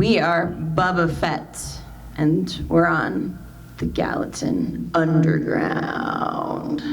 We are Bubba Fett, and we're on the Gallatin Underground.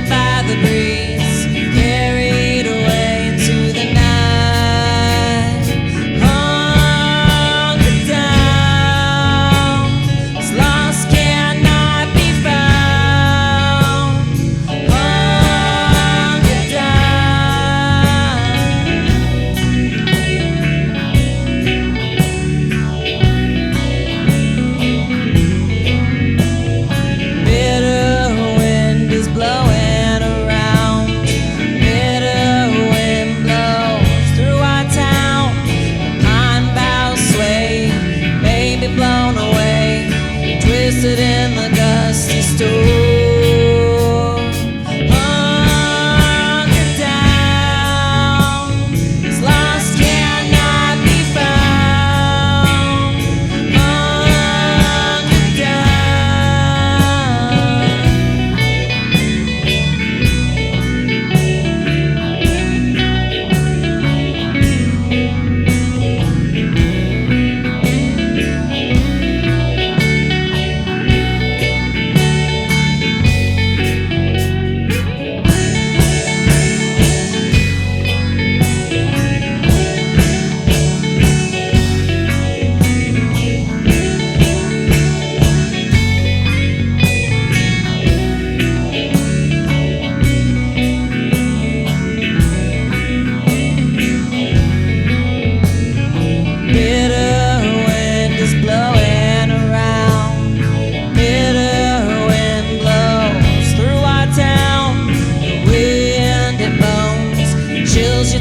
By the breeze, carried away into the night. Hunkered down, as lost cannot be found. Hunkered down. Bitter wind is blowing. Blown away, twisted in the dusty store. Hunkered down, as lost cannot be found. Hunkered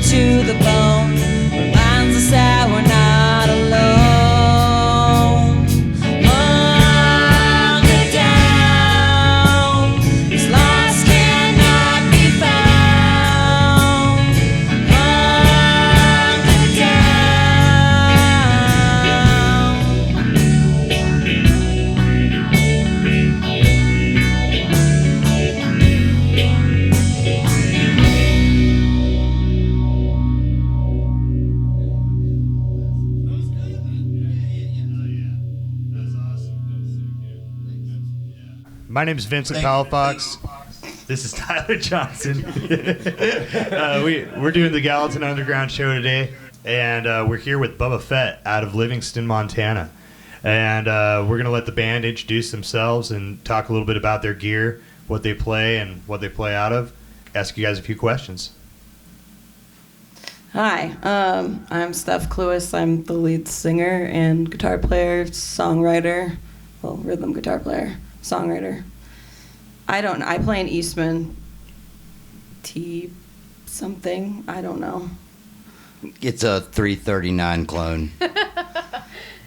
to the bone, reminds us that we're not alone. Hunkered down, as lost cannot be found. Hunkered My name is Vincent Palafox. This is Tyler Johnson. We're doing the Gallatin Underground show today, and we're here with Bubba Fett out of Livingston, Montana. And we're going to let the band introduce themselves and talk a little bit about their gear, what they play, and what they play out of. Ask you guys a few questions. Hi, I'm Steph Clewis. I'm the lead singer and guitar player, songwriter, well, rhythm guitar player, songwriter. I play an Eastman T something. I don't know. It's a 339 clone.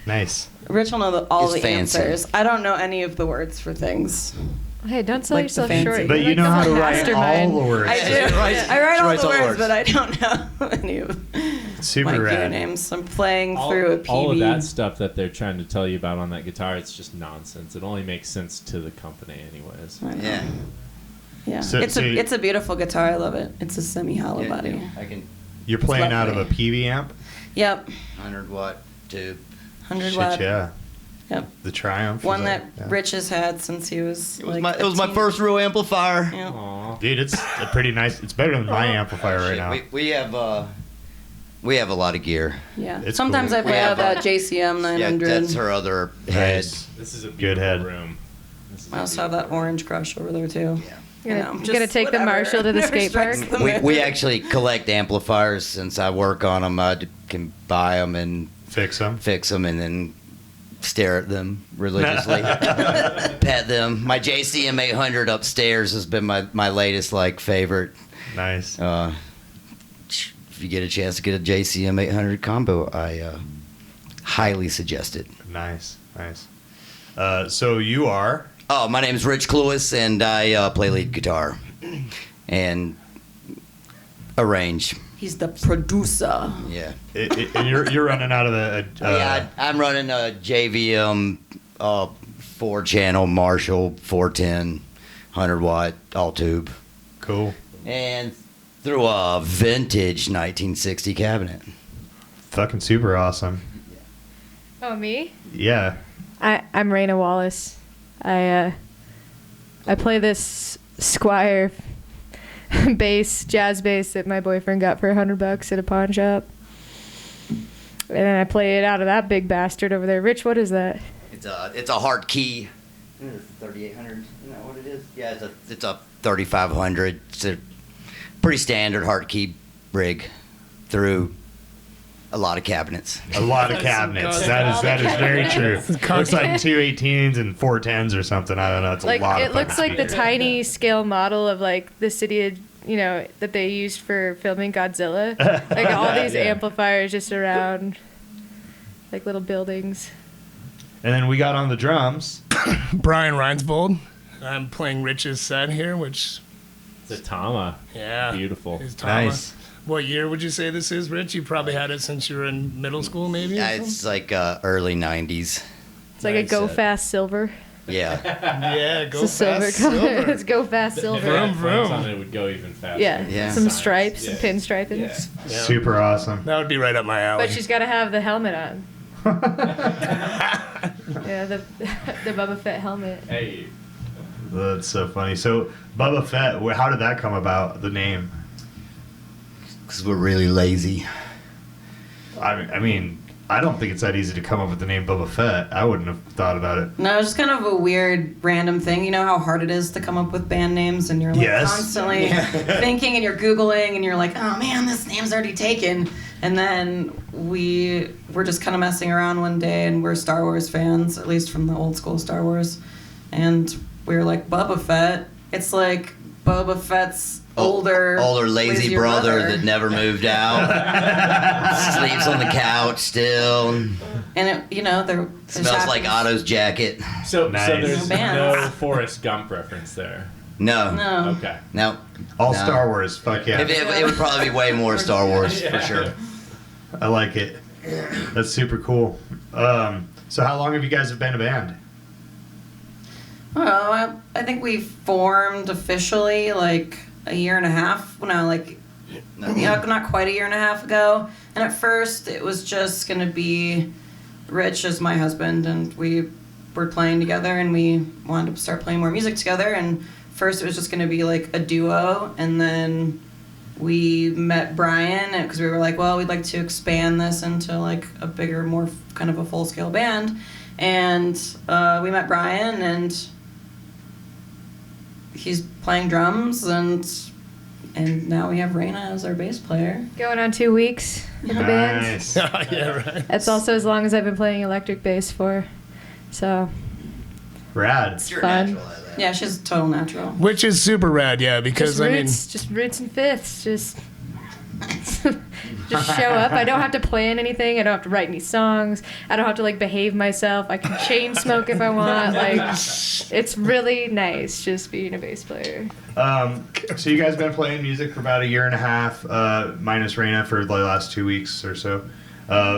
Nice. Rich will know all the fancy answers. I don't know any of the words for things. Hey, don't sell Like yourself the fancy. short. But You're you like know the how to whole write mastermind. all the words. I do. I write all the words, words. but I don't know any of Super my rad. gear names. I'm playing through a PB. All of that stuff that they're trying to tell you about on that guitar, it's just nonsense. It only makes sense to the company anyways. I know. Yeah. Yeah, So- it's so it's a beautiful guitar. I love it. It's a semi-hollow body. I can You're playing out of a lovely. PV amp? Yep, 100 watt tube. 100 Shit, watt. yeah. Yep, The Triumph. one is that yeah. Rich has had since he was. It was my first real amplifier. Yeah. Aw. Dude, it's a pretty nice. It's better than my amplifier right Shit, now. We have a lot of gear. Yeah. It's Sometimes cool. I play We out have of that JCM 900. Yeah, that's her other head. Nice. This is a Good beautiful head. room. This is I a also have that Orange Crush over there too. Yeah. You're You gonna, know, you're gonna just take the whatever. Marshall to the Never skate park? strikes the We mood. actually collect amplifiers. Since I work on them, I can buy them and Fix them. fix them and then stare at them religiously. Pet them. My JCM 800 upstairs has been my latest favorite. Nice. If you get a chance to get a JCM 800 combo, I highly suggest it. Nice. Nice. So you are Oh, my name is Rich Clewis, and I play lead guitar and arrange. He's the producer. Yeah. And you're running out of a. Yeah, I'm running a JVM 4-channel Marshall 410 100-watt all tube. Cool. And through a vintage 1960 cabinet. Fucking super awesome. Oh, me? Yeah. I'm Raina Wallace. I play this Squire bass, jazz bass that my boyfriend got for $100 at a pawn shop. And then I play it out of that big bastard over there. Rich, what is that? It's a hard key. 3800. Isn't that what it is? Yeah, it's a 3500. It's a pretty standard hard key rig through a lot of cabinets. A lot of cabinets. That is very true. Looks like 2 18s and 4 10s or something. I don't know. It's a lot of It looks like the tiny scale model of like the city, that they used for filming Godzilla. Like all these amplifiers just around, like little buildings. And then we got on the drums. Brian Reinsvold. I'm playing Rich's set here, which... It's a Tama. Yeah. Beautiful. Is Tama. Nice. What year would you say this is, Rich? You probably had it since you were in middle school, maybe? Yeah, it's like early 90s. It's like a Go Fast Silver. Yeah. Yeah, Go It's a silver Fast color. Silver. It's Go Fast Silver. Vroom, vroom. On it would go even faster. Yeah. Yeah. Some Signs. stripes, Yeah. some pinstriping. Yeah. Yeah. Super awesome. That would be right up my alley. But she's got to have the helmet on. Yeah, the Bubba Fett helmet. Hey. That's so funny. So, Bubba Fett, how did that come about, the name? Because we're really lazy. I mean, I don't think it's that easy to come up with the name Bubba Fett. I wouldn't have thought about it. No, it's just kind of a weird, random thing. You know how hard it is to come up with band names, and you're like Yes. constantly thinking, and you're Googling, and you're like, oh man, this name's already taken. And then we were just kind of messing around one day, and we're Star Wars fans, at least from the old school Star Wars. And we were like, Bubba Fett. It's like Boba Fett's older lazy brother that never moved out. Sleeps on the couch still. And it, there Smells like Otto's jacket. So Nice. there's Bands. no Forrest Gump reference there. No. No. Okay. No. All No. Star Wars. Fuck yeah. It would probably be way more Star Wars for sure. I like it. That's super cool. So how long have you guys been a band? Well, I think we formed officially like a year and a half. Not quite a year and a half ago. And at first, it was just gonna be Rich as my husband, and we were playing together, and we wanted to start playing more music together. And first, it was just gonna be like a duo, and then we met Brian because we were like, well, we'd like to expand this into like a bigger, more kind of a full-scale band. And we met Brian, and he's playing drums, and now we have Raina as our bass player. Going on 2 weeks with the band. Nice. Yeah, right. That's also as long as I've been playing electric bass for. So Rad. You're Fun. natural at that. Yeah, she's a total natural. Which is super rad, yeah, because, just roots and fifths. Just show up. I don't have to plan anything. I don't have to write any songs. I don't have to like behave myself. I can chain smoke if I want. Like, it's really nice just being a bass player. So you guys been playing music for about a year and a half, minus Raina for the last 2 weeks or so.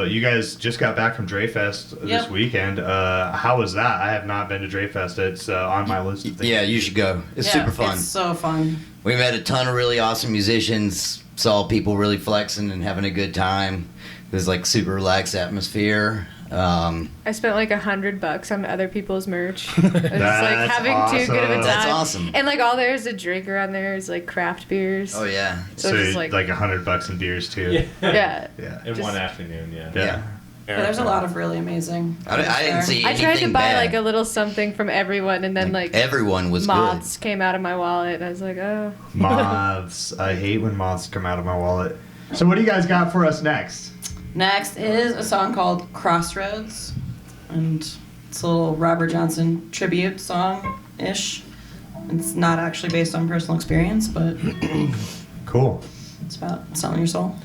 You guys just got back from Dreyfest this Yep. weekend. How was that? I have not been to Dreyfest. It's on my list of things. Yeah, you should go. It's Yeah, super fun. It's so fun. We met a ton of really awesome musicians, saw people really flexing and having a good time. It was like super relaxed atmosphere. I spent like $100 on other people's merch. It's like That's having too good of a time. awesome. That's awesome. And like all there is to drink around there is like craft beers. Oh yeah. So it's just, like $100 in beers too. yeah. Yeah. In Just- one afternoon, yeah. Yeah. But there's a lot of really amazing. I didn't see I anything tried to buy bad. like a little something from everyone, and then like Everyone was moths came out of my wallet. And I was like, oh. Moths. I hate when moths come out of my wallet. So what do you guys got for us next? Next is a song called Crossroads, and it's a little Robert Johnson tribute song-ish. It's not actually based on personal experience, but Cool. it's about selling your soul.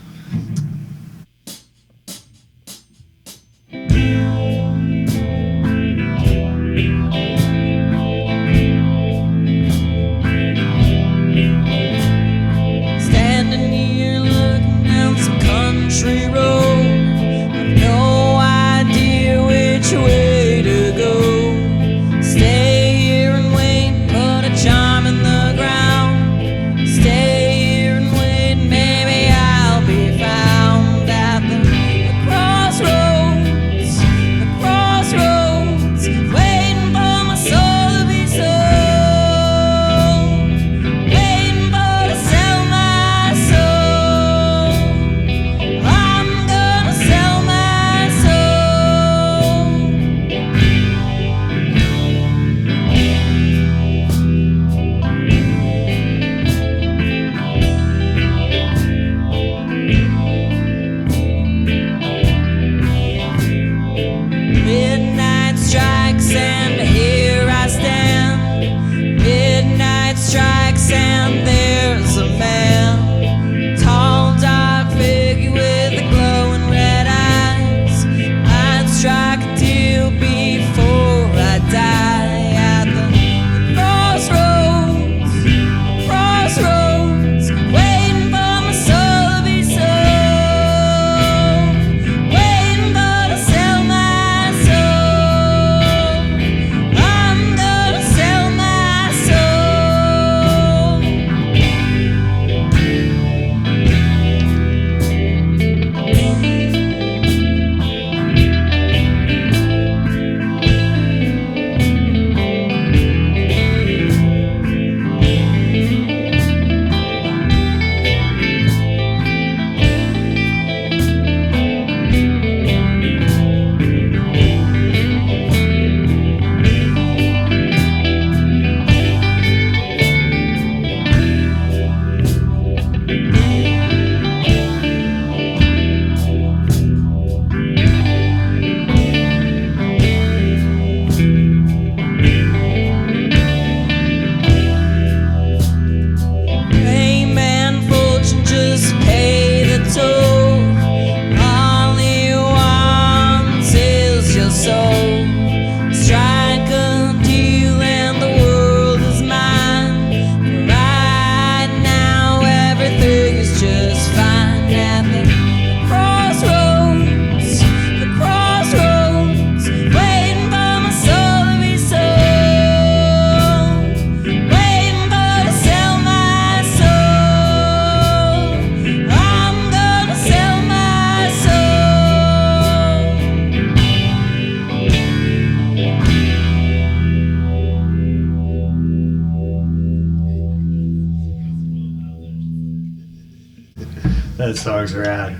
That song's rad.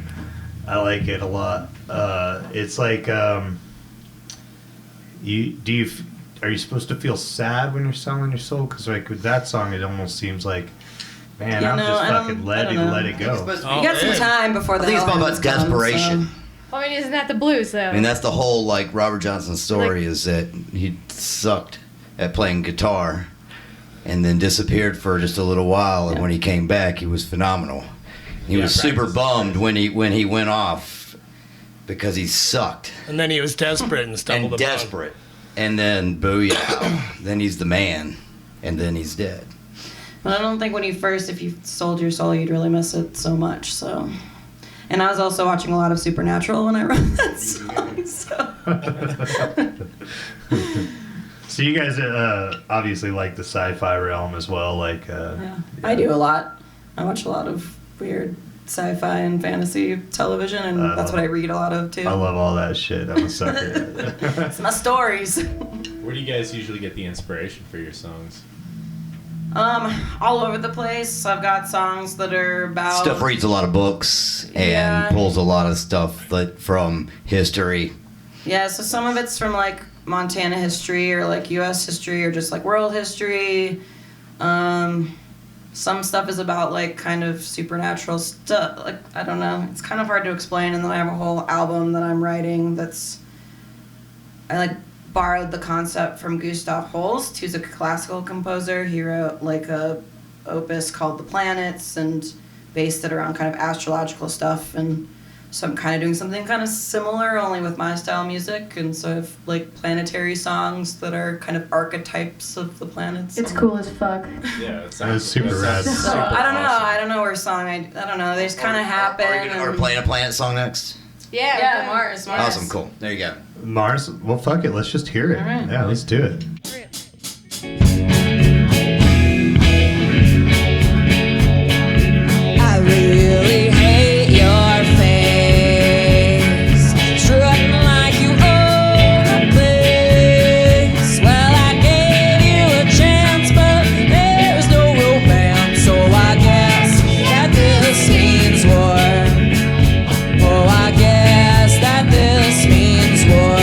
I like it a lot. It's like, are you supposed to feel sad when you're selling your soul? Because like with that song, it almost seems like, man, I'm just fucking let it go. You got some time before the I think it's hell about desperation. I mean, isn't that the blues, though? I mean, that's the whole, like, Robert Johnson's story is that he sucked at playing guitar and then disappeared for just a little while, and when he came back, he was phenomenal. He was super bummed when he went off because he sucked. And then he was desperate and stumbled And upon. desperate. And then, booyah, then he's the man, and then he's dead. But I don't think if you sold your soul, you'd really miss it so much, so. And I was also watching a lot of Supernatural when I wrote that song, so. So you guys obviously like the sci-fi realm as well, like. Yeah, I do a lot. I watch a lot of weird sci-fi and fantasy television, and that's what I read a lot of, too. I love all that shit. I'm a sucker. It's my stories. Where do you guys usually get the inspiration for your songs? All over the place. I've got songs that are about... Steph reads a lot of books and pulls a lot of stuff from history. Yeah, so some of it's from, like, Montana history or, like, U.S. history or just, like, world history. Some stuff is about, like, kind of supernatural stuff. Like, I don't know. It's kind of hard to explain. And then I have a whole album that I'm writing that's... I, like, borrowed the concept from Gustav Holst, who's a classical composer. He wrote, like, a opus called The Planets and based it around kind of astrological stuff. And so I'm kind of doing something kind of similar, only with my style music. And so I have, like, planetary songs that are kind of archetypes of the planets. It's cool as fuck. Yeah, it That was super rad. So I don't know where song I don't know. They just kind of happen. Are we playing a planet song next? Yeah, Mars. Awesome, cool. There you go. Mars? Well, fuck it. Let's just hear it. All right. Yeah, let's do it. I really hate your face, strutting like you own a place. Well, I gave you a chance, but there's no romance, so I guess that this means war. Oh, I guess that this means war.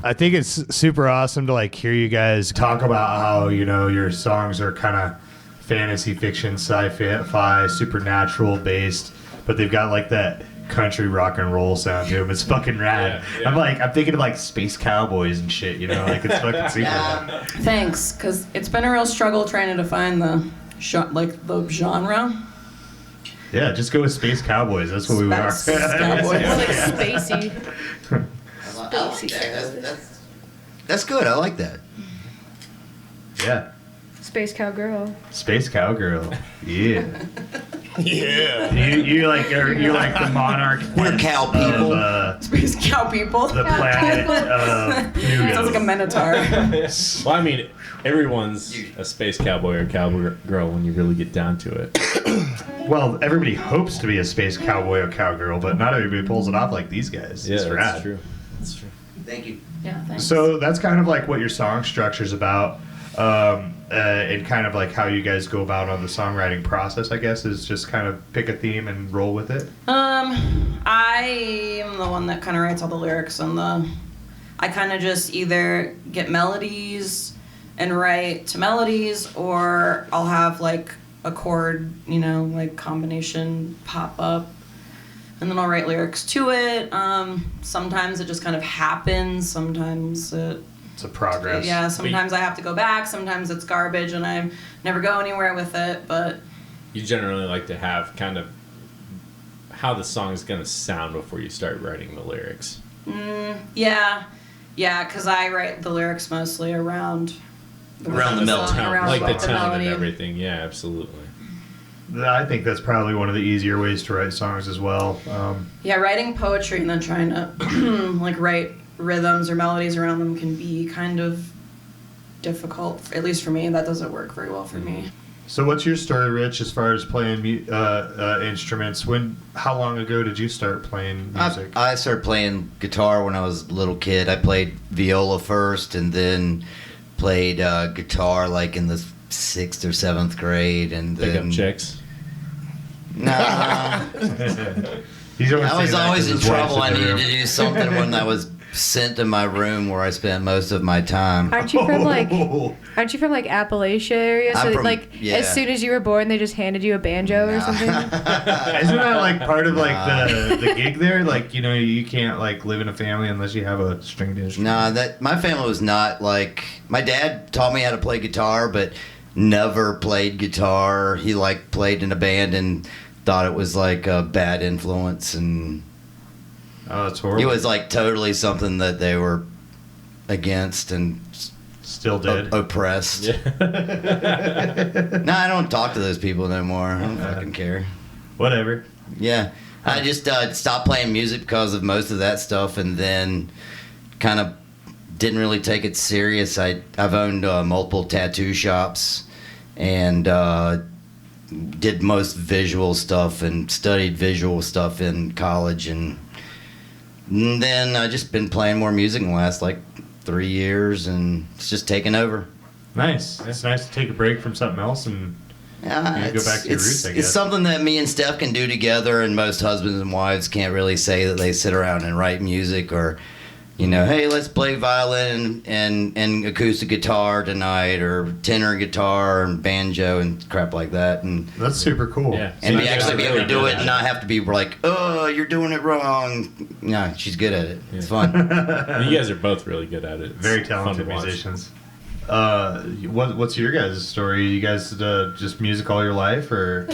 I think it's super awesome to like hear you guys talk about how, you know, your songs are kind of fantasy fiction, sci-fi, supernatural based, but they've got like that country rock and roll sound to them. It's fucking rad. Yeah. I'm thinking of like Space Cowboys and shit, you know, like it's fucking super rad. Thanks, because it's been a real struggle trying to define the genre. Yeah, just go with Space Cowboys. That's what we are. Space Cowboys. More like spacey. That's good. I like that. Yeah. Space cowgirl. Space Cowgirl. Yeah. Yeah. You're like the monarch. We're cow people. Space cow people. The planet of Pluto. Sounds like a minotaur. Well, I mean, everyone's a space cowboy or cowgirl when you really get down to it. Well, everybody hopes to be a space cowboy or cowgirl, but not everybody pulls it off like these guys. Yeah, It's that's rad. true. That's true. Thank you. Yeah, thanks. So that's kind of like what your song structure's about, and kind of like how you guys go about on the songwriting process, I guess, is just kind of pick a theme and roll with it. I am the one that kind of writes all the lyrics and I kind of just either get melodies and write to melodies, or I'll have like a chord, you know, like combination pop up, and then I'll write lyrics to it. Sometimes it just kind of happens. Sometimes It's a progress. yeah, sometimes I have to go back. Sometimes it's garbage and I never go anywhere with it, but You generally like to have kind of how the song is going to sound before you start writing the lyrics. yeah, because I write the lyrics mostly around the song, melody. around Like the the tone melody. and everything. Yeah, absolutely. I think that's probably one of the easier ways to write songs as well. Yeah, writing poetry and then trying to like write rhythms or melodies around them can be kind of difficult. At least for me, that doesn't work very well for me. So what's your story, Rich, as far as playing instruments? How long ago did you start playing music? I started playing guitar when I was a little kid. I played viola first, and then played guitar like in the 6th or 7th grade, and Pick then up chicks. Nah. He's I was saying that always 'cause in his wife's trouble. I the needed room. to do something when I was sent to my room where I spent most of my time. Aren't you from like Appalachia area? So I'm from- like yeah. as soon as you were born, they just handed you a banjo or something. Isn't that like part of like the gig there? Like, you know, you can't like live in a family unless you have a stringed instrument. No, that my family was not like. My dad taught me how to play guitar, but never played guitar. He like played in a band and thought it was like a bad influence, and Oh, that's horrible. it was like totally something that they were against and Still did. oppressed. Yeah. No, I don't talk to those people no more. I don't fucking care. Whatever. Yeah, I just stopped playing music because of most of that stuff, and then kind of didn't really take it serious. I've owned multiple tattoo shops, and did most visual stuff and studied visual stuff in college, and then I just been playing more music in the last like 3 years, and it's just taken over. Nice. It's nice to take a break from something else and Yeah, go back to your roots, I it's guess. something that me and Steph can do together, and most husbands and wives can't really say that they sit around and write music, or, you know, hey, let's play violin and acoustic guitar tonight, or tenor guitar and banjo and crap like that, and that's super cool. Yeah. and So be you guys actually are be able really to do good it at and not have to be like, oh, you're doing it wrong. No, she's good at it. It's fun. You guys are both really good at it. It's Very fun talented to watch. musicians. What's your guys' story? You guys just music all your life, or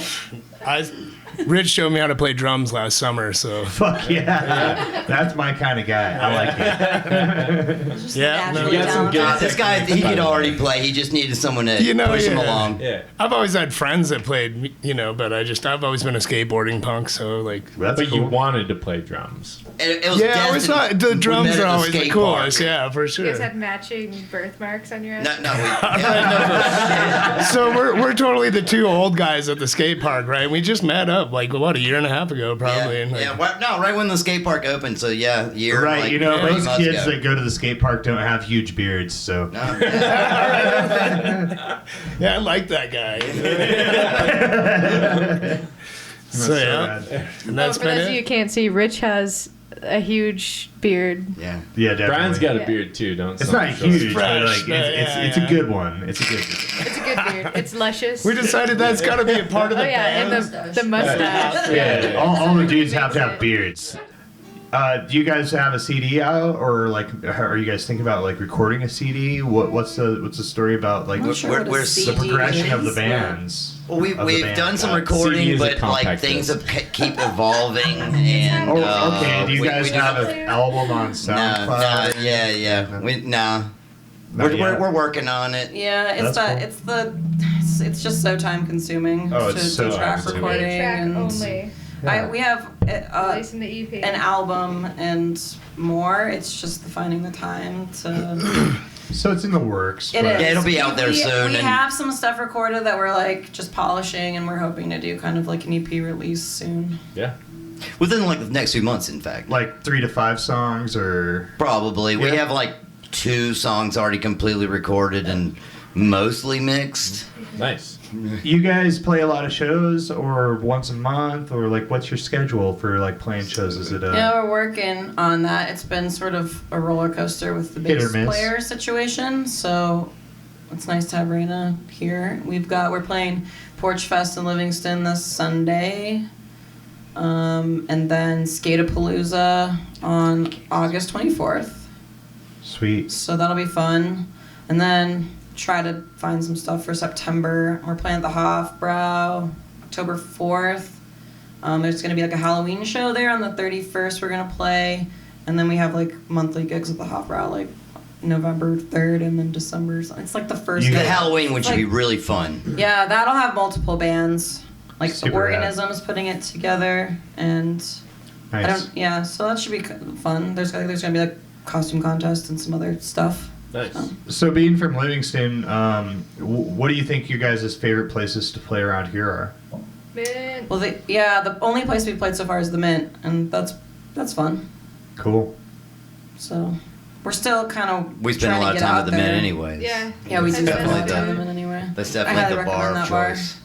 Rich showed me how to play drums last summer, so fuck yeah, that's my kind of guy. I like it. yeah. naturally You got some talented. good This guy, he could already play. He just needed someone to You know, push him yeah. along. Yeah. I've always had friends that played, you know, but I've always been a skateboarding punk, so like. That's But cool. you wanted to play drums. It was Yeah, I always destined. thought the We drums met at are the always the skate coolest. park. Yeah, for You sure. guys had matching birthmarks on your ass. No, yeah. So we're totally the two old guys at the skate park, right? We just met up like what, a year and a half ago, probably. Yeah, and, like, yeah, no, right when the skate park opened. So yeah, year. Right, like, you know, 8 most months kids ago. that go to the skate park don't have huge beards, so. No, yeah. Yeah, I like that guy. so so yeah, rad. and that's For been those of you it. who can't see, Rich has a huge beard. Yeah. Yeah, definitely. Brian's got a Yeah. beard too, don't It's sell not short. huge, but fresh, like it's yeah. a good one. It's a good one. It's a good beard. It's luscious. We decided that's got to be a part of the Oh yeah, band. and the mustache. Yeah, all the dudes have to have beards. Do you guys have a CD out, or like, are you guys thinking about like recording a CD? What's the story about like I'm not sure what a where's the the CD progression of the is. bands? Well, we've band. done some CD recording, is a but like compact things disc. have keep evolving, and Oh, okay. Do you we- guys we have don't- an album on No, SoundCloud? no, yeah. Not We're yet. working on it. Yeah, it's That's it's just so time consuming Oh, to, it's so track time-consuming. recording Track and only. we have Releasing the EP. an album and more. It's just finding the time to. So it's in the works. It but- is. Yeah, it'll be out there we, soon, We and- have some stuff recorded that we're like just polishing, and we're hoping to do kind of like an EP release soon. Yeah. Within like the next few months, in fact. Like 3 to 5 songs, or Probably. We Yeah. have like 2 songs already completely recorded and mostly mixed. Nice. you guys play a lot of shows, or once a month, or like what's your schedule for like playing shows? Is it Yeah, we're working on that. It's been sort of a roller coaster with the Hit or bass miss. player situation. So it's nice to have Raina here. We're playing Porch Fest in Livingston this Sunday, and then Skatapalooza on August 24th. Sweet. So that'll be fun. And then try to find some stuff for September. We're playing at the Hofbrau October 4th. There's going to be like a Halloween show there on the 31st we're going to play. And then we have like monthly gigs at the Hofbrau, like November 3rd and then December. It's like the first You The guys- day. Halloween one should Like- be really fun. Yeah, that'll have multiple bands. Like Super the Organism's putting it together. And Nice. so that should be fun. There's going to be like costume contest and some other stuff. Nice. So being from Livingston, what do you think you guys' favorite places to play around here are? Man. Well, the only place we've played so far is the Mint, and that's fun. Cool. So we're still kind of We spend a lot of time at the Mint anyways. Yeah. Yeah, we do That's spend a lot of definitely time at the- the Mint anyway. That's I definitely highly the bar recommend of that bar. choice.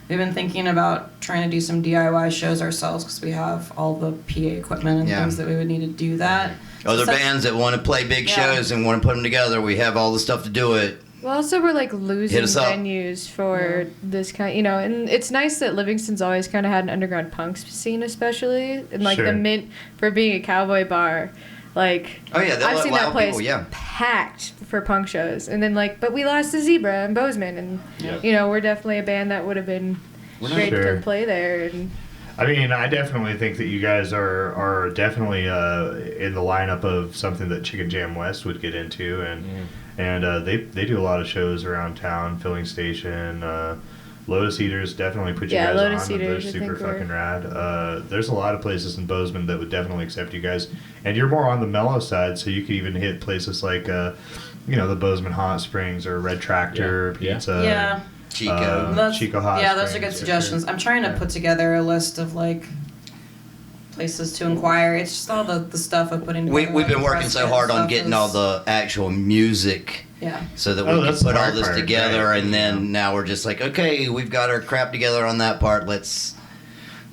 We've been thinking about trying to do some DIY shows ourselves because we have all the PA equipment and Yeah. things that we would need to do that. Other So- bands that want to play big Yeah. shows and want to put them together, we have all the stuff to do it. Well, also we're like losing Hit us up. venues for this kind, and it's nice that Livingston's always kind of had an underground punk scene, especially, and like Sure. the Mint for being a cowboy bar, like. Oh yeah, they'll I've let seen loud that place people, yeah. packed for punk shows, and then but we lost to Zebra and Bozeman, and Yeah. we're definitely a band that would have been We're not great sure. to play there, and I mean, I definitely think that you guys are definitely in the lineup of something that Chicken Jam West would get into, and they do a lot of shows around town. Filling Station, Lotus Eaters definitely put you Yeah, guys Lotus on. and Eaters, they're I super think we're- fucking rad. There's a lot of places in Bozeman that would definitely accept you guys, and you're more on the mellow side, so you could even hit places like the Bozeman Hot Springs or Red Tractor Yeah. Pizza. Yeah. Chico. Chico Hot Yeah, those are Springs, good for suggestions. sure. I'm trying to put together a list of like places to inquire. It's just all the stuff of putting together. We've been like, working press so kit hard on stuff getting is- all the actual music Yeah. so that we Oh, can that's the put all hard this part, together, right. and then now we're just like, okay, we've got our crap together on that part. Let's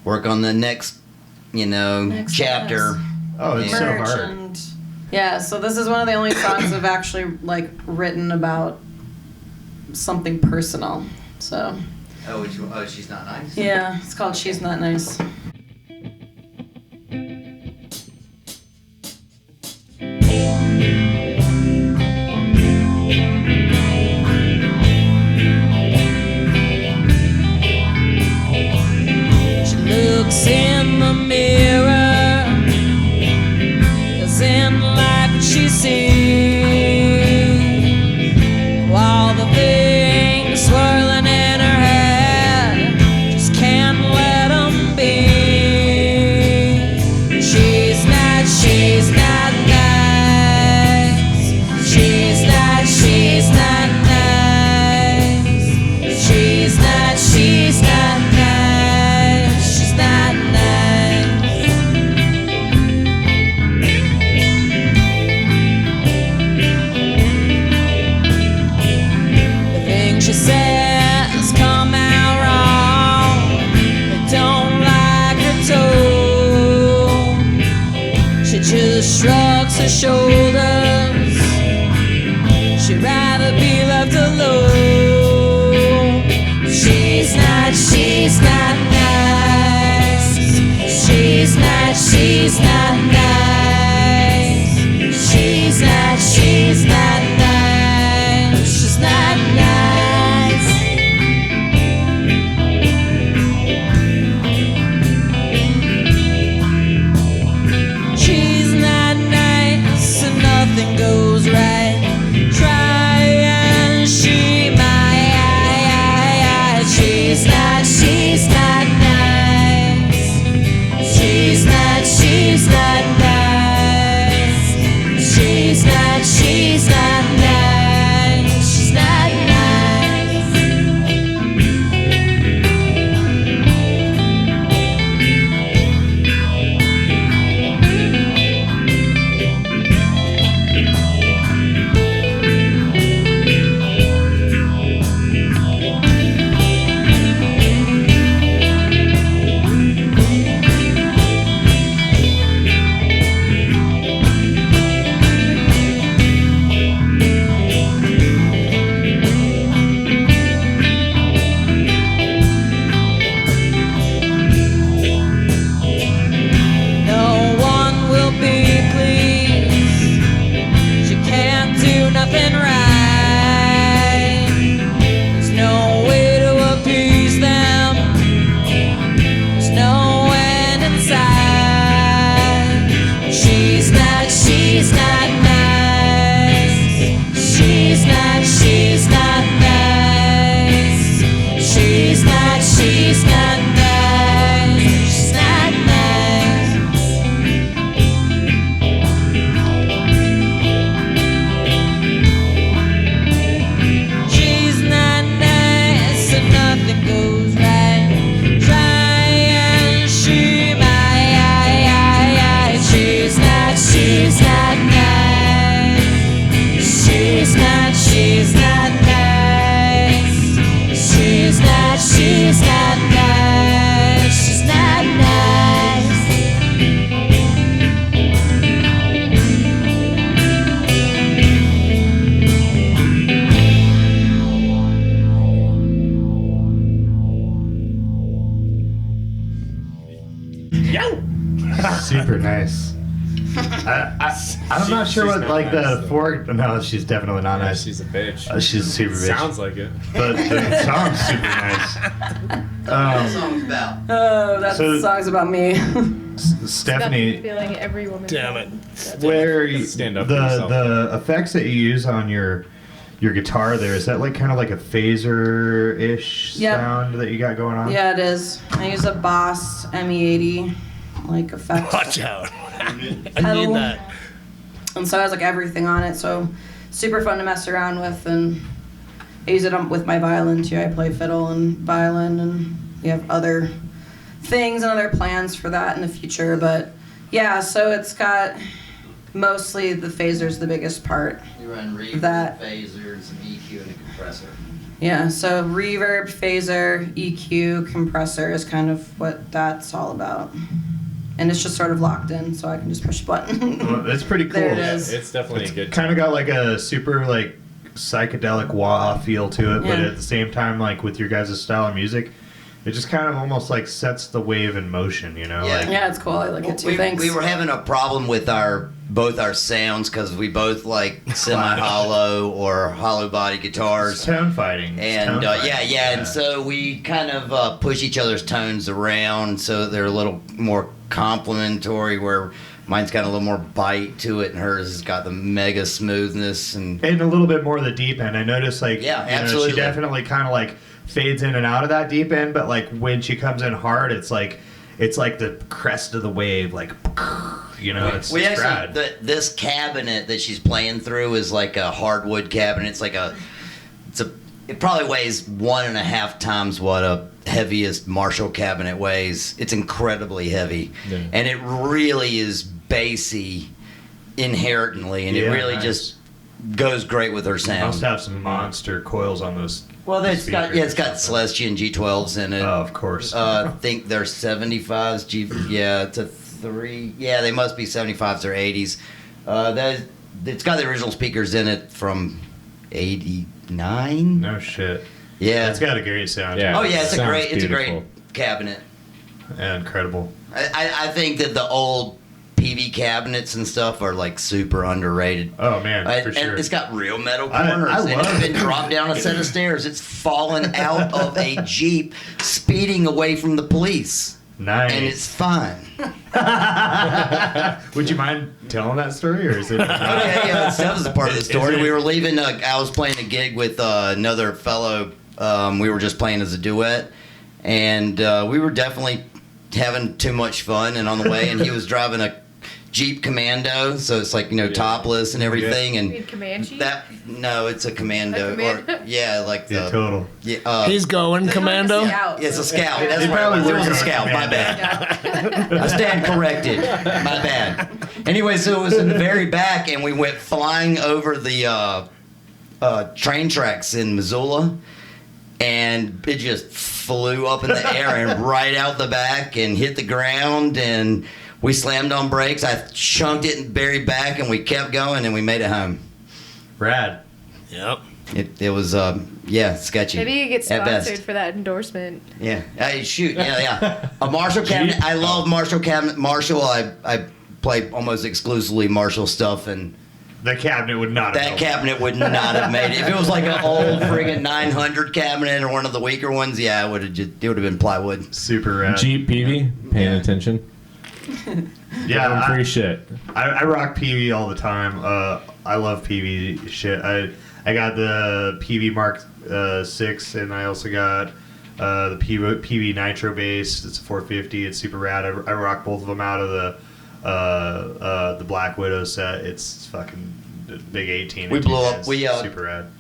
work on the next, Next chapter. Oh, it's so Merch hard. and yeah, so this is one of the only songs I've actually like written about something personal. So Oh, she's not nice. yeah, it's called She's Not Nice. She looks in the mirror, doesn't like what she sees. All the things swirling in her head, just can't let them be. she'd rather be left alone. She's not nice. She's not nice. She's not nice. She's not nice. She's not nice. She's not nice and nothing goes right. Try and she might. She's not nice. She's not nice. She's not nice. She's not nice. She's not nice. She's not nice. No one will be pleased. She can't do nothing right. There's no way to appease them. There's no end in sight. She's not nice. She's not nice. She's not nice. She's not nice. She's not nice. She's not nice. She's not nice and nothing goes right. Try and she might. She's not nice. She's not nice. She's not nice. She's not nice. She's not nice. She's not nice. Super nice. I'm not sure she's what not like nice, the four. No, she's definitely not Yeah, nice. she's a bitch. She's a super bitch. Sounds like it. But the song's super nice. song's about? Oh, that So- song's about me. Stephanie, Feeling every woman. Damn it. where you, Stand up for yourself. the effects that you use on your guitar there, is that like kind of like a phaser-ish Yep. sound that you got going on? Yeah, it is. I use a Boss ME80 like effect. Watch out. I Pedal. need that. And so it has like everything on it, so super fun to mess around with. And I use it with my violin too. I play fiddle and violin, and we have other things and other plans for that in the future. But yeah, so it's got mostly the phaser's the biggest part. You run reverb, That- phaser, some EQ, and a compressor. Yeah, so reverb, phaser, EQ, compressor is kind of what that's all about. And it's just sort of locked in, so I can just push a button. Well, that's pretty cool. There it Yeah, is. it's definitely a good. Kind of got like a super like psychedelic wah feel to it, but Yeah. at the same time, like with your guys' style of music, it just kind of almost like sets the wave in motion, you know? Yeah. Like, Yeah, it's cool. I like it too. Thanks. We were having a problem with both our sounds because we both like semi-hollow or hollow body it's guitars. tone fighting. It's And tone fighting. and so we kind of push each other's tones around so they're a little more complementary. Where mine's got a little more bite to it, and hers has got the mega smoothness. And And a little bit more of the deep end. I noticed, like, Yeah, you know, absolutely. she definitely kind of like fades in and out of that deep end, but like when she comes in hard, it's like the crest of the wave, like, you know, it's we rad. actually this cabinet that she's playing through is like a hardwood cabinet. It probably weighs 1.5 times what a heaviest Marshall cabinet weighs. It's incredibly heavy, Yeah. and it really is bassy inherently, and it Yeah, really nice. just goes great with her Must sound. have some monster coils on those. Well, it's got speakers it's got or something. Celestian G12s in it. Oh, of course. I think they're 75s. It's a 3. Yeah, they must be 75s or 80s. It's got the original speakers in it from '89. No shit. Yeah. It's got a great sound. Yeah. Oh yeah, it's a Sounds great beautiful. cabinet. Yeah, incredible. I think that the old PV cabinets and stuff are like super underrated. Oh man, for And sure. it's got real metal I corners. And love it's it. been dropped down a set of stairs. It's fallen out of a Jeep speeding away from the police. Nice. And it's fine. Would you mind telling that story, or is it? Okay, that was a part of the Is story. it- We were leaving. I was playing a gig with another fellow. We were just playing as a duet, and we were definitely having too much fun. And on the way, and he was driving a Jeep Commando, so it's like topless and everything. You And mean Comanche? no, it's a Commando. A Commando? Or, yeah, like the Yeah, total. yeah. He's going commando. It's a scout. That's It right. probably It was a works scout. on My bad. I stand corrected. My bad. Anyway, so it was in the very back, and we went flying over the train tracks in Missoula, and it just flew up in the air and right out the back and hit the ground, and we slammed on brakes. I chunked it in the very back, and we kept going, and we made it home. Rad. Yep. It was sketchy. Maybe you get at best. sponsored for that endorsement. Yeah. Shoot. Yeah. A Marshall cabinet. I love Marshall cabinet. Marshall. I play almost exclusively Marshall stuff, and The cabinet would not. that have cabinet would not have made it. If it was like an old friggin' 900 cabinet or one of the weaker ones, yeah, it would have been plywood. Super rad. Jeep PV, paying attention. Yeah, Going free shit. I rock PV all the time. I love PV shit. I got the PV Mark 6, and I also got the PV Nitro bass. It's a 450. It's super rad. I rock both of them out of the Black Widow set. It's fucking big 18. We blew up. It's We super rad.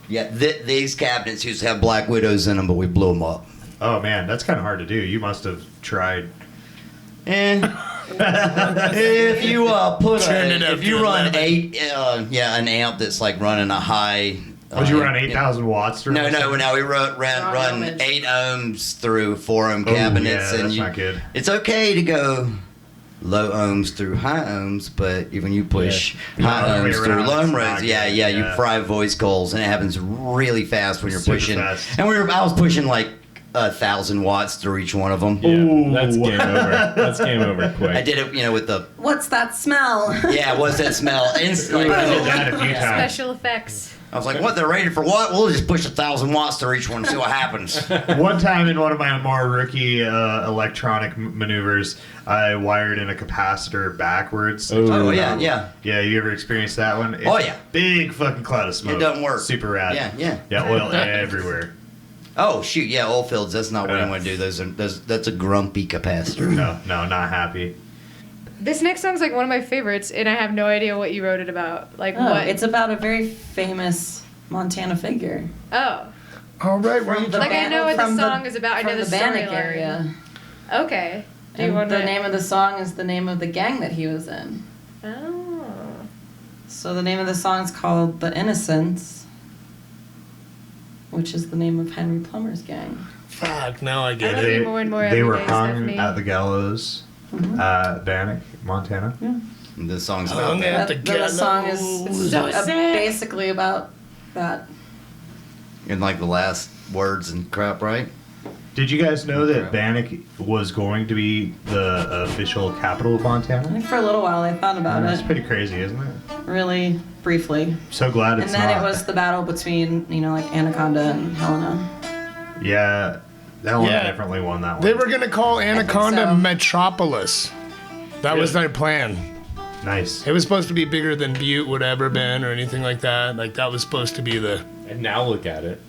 Yeah, these cabinets used to have Black Widows in them, but we blew them up. Oh man, that's kind of hard to do. You must have tried. If you Turn it up if you to run 11. an amp that's like running a high. Would you run 8,000 watts through? No, this? we run ohmage. 8 ohms through 4 ohm Oh, cabinets, yeah, and that's not good. It's okay to go low ohms through high ohms, but when you push Yeah. high The other way ohms through around, low it's ohms, not yeah, good. you Yeah. fry voice coils, and it happens really fast when you're Super pushing. fast. And I was pushing like 1,000 watts through each one of them. Yeah, Ooh. that's game over. That's game over quick. I did it, with the What's that smell? what's that smell? Instantly, I did that a few times. Special effects. I was like, what? They're rated for what? We'll just push 1,000 watts through each one and see what happens. One time in one of my more rookie electronic maneuvers, I wired in a capacitor backwards. Oh yeah. Yeah, you ever experienced that one? It's Oh, yeah. a big fucking cloud of smoke. It doesn't work. Super rad. Yeah. Yeah, oil everywhere. Oh shoot, yeah, oil fields. That's not what Yeah. I want to do. That's a grumpy capacitor. No, not happy. This next song's like one of my favorites, and I have no idea what you wrote it about. Like Oh, what? it's about a very famous Montana figure. Oh. All right, where are you From the Like, I know what the from song is about. I know from the Bannock storyline. area. Okay. Do you And want the name of the song is the name of the gang that he was in. Oh. So the name of the song is called The Innocents, which is the name of Henry Plummer's gang. Fuck, now I get I love it. you more and more They every were day, hung Stephanie. at the gallows at Bannock, Montana. This song's about Hung that. at the The song is So sad. basically about that. In like the last words and crap, right? Did you guys know that Bannock was going to be the official capital of I Montana? think for a little while I thought about That's it, pretty crazy, isn't it? really briefly. So glad And it's then not. it was the battle between, like Anaconda and Helena. Yeah, that one Yeah. definitely won that one. They were gonna call Anaconda so. Metropolis. That was Yeah. their plan. Nice. It was supposed to be bigger than Butte would ever been or anything like that. Like that was supposed to be the. And now look at it.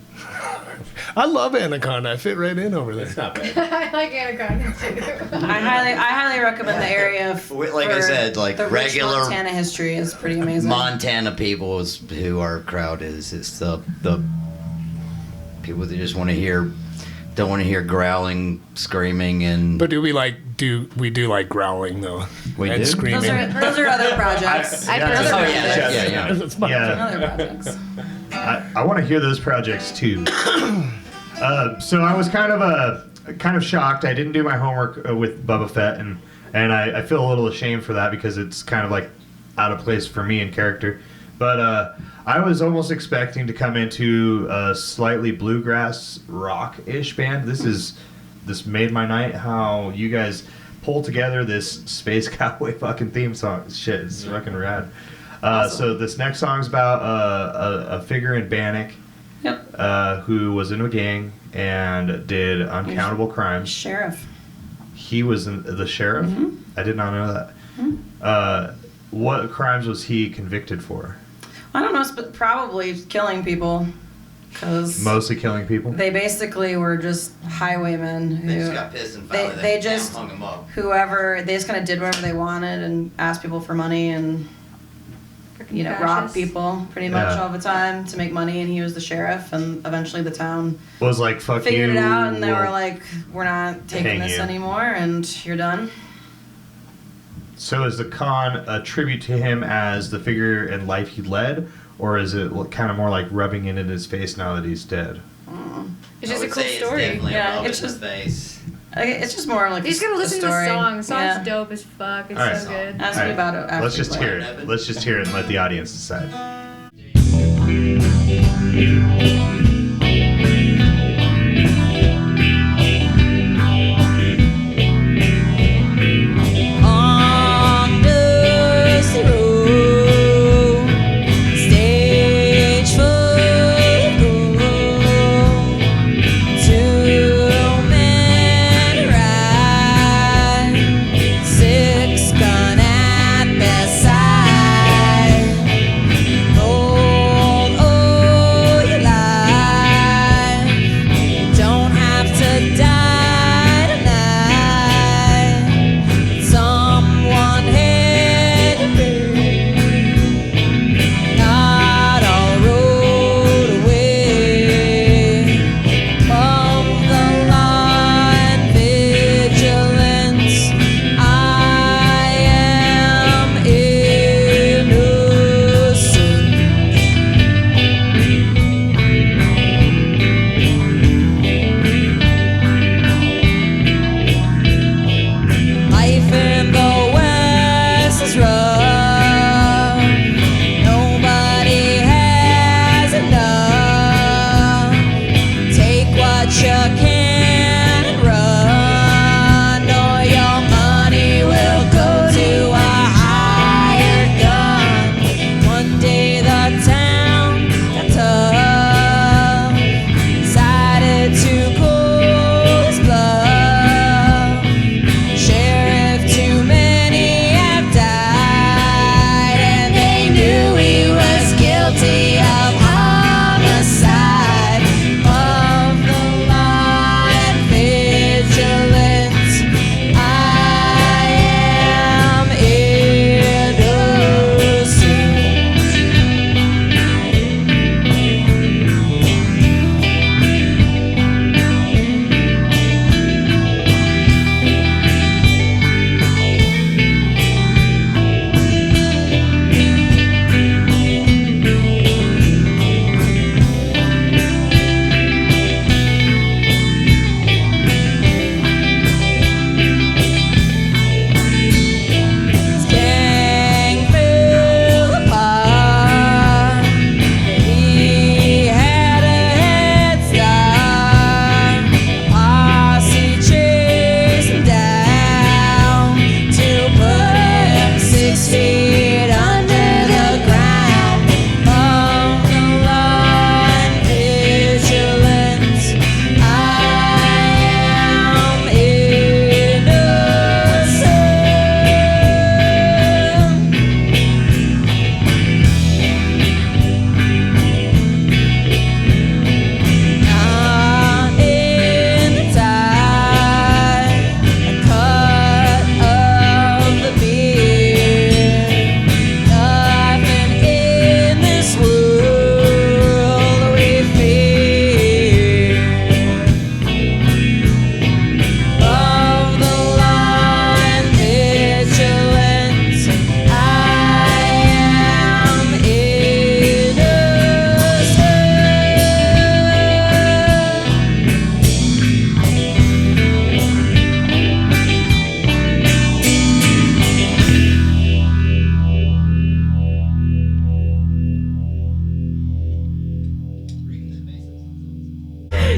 I love Anaconda. I fit right in over It's there. not bad. I like Anaconda too. I highly recommend the area. Like I for said, like the rich regular Montana history is pretty amazing. Montana people is who our crowd is. It's the people that just want to don't want to hear growling, screaming, and But do we do like growling though? We and do? screaming. those are other projects. I Those prefer are oh yeah, projects. yeah. That's my- Yeah, Other projects. I want to hear those projects too. So I was kind of shocked. I didn't do my homework with Bubba Fett, and I feel a little ashamed for that because it's kind of like out of place for me in character. But I was almost expecting to come into a slightly bluegrass rock-ish band. This made my night. How you guys pull together this space cowboy fucking theme song. Shit, it's fucking rad. Awesome. So this next song's about a figure in Bannock. Yep. Who was in a gang and did uncountable crimes. Sheriff. He was the sheriff? Mhm. I did not know that. Mhm. What crimes was he convicted for? I don't know, but probably killing people. Cause Mostly killing people? they basically were just highwaymen who They just got pissed and finally they just hung him up. whoever they just kind of did whatever they wanted and asked people for money and robbed Fascist. people pretty much Yeah. all the time to make money, and he was the sheriff, and eventually the town Was like, fuck figured you. it out, and they were we'll- like, we're not taking hang this you. anymore, and you're done. So is the con a tribute to him as the figure in life he led? Or is it kind of more like rubbing it in his face now that he's dead? It's I just a would cool say story. It's definitely Yeah, a rub it's in the just- face. It's just more like You just gotta a listen to the story. song. The song's Yeah. dope as fuck. It's All right. so good. Ask All me right. about it after Let's just you play hear it. it. Let's just hear it and let the audience decide. On this road, stage full of gold, 2 men ride, 6 gun at their side. Gold, oh, you lie.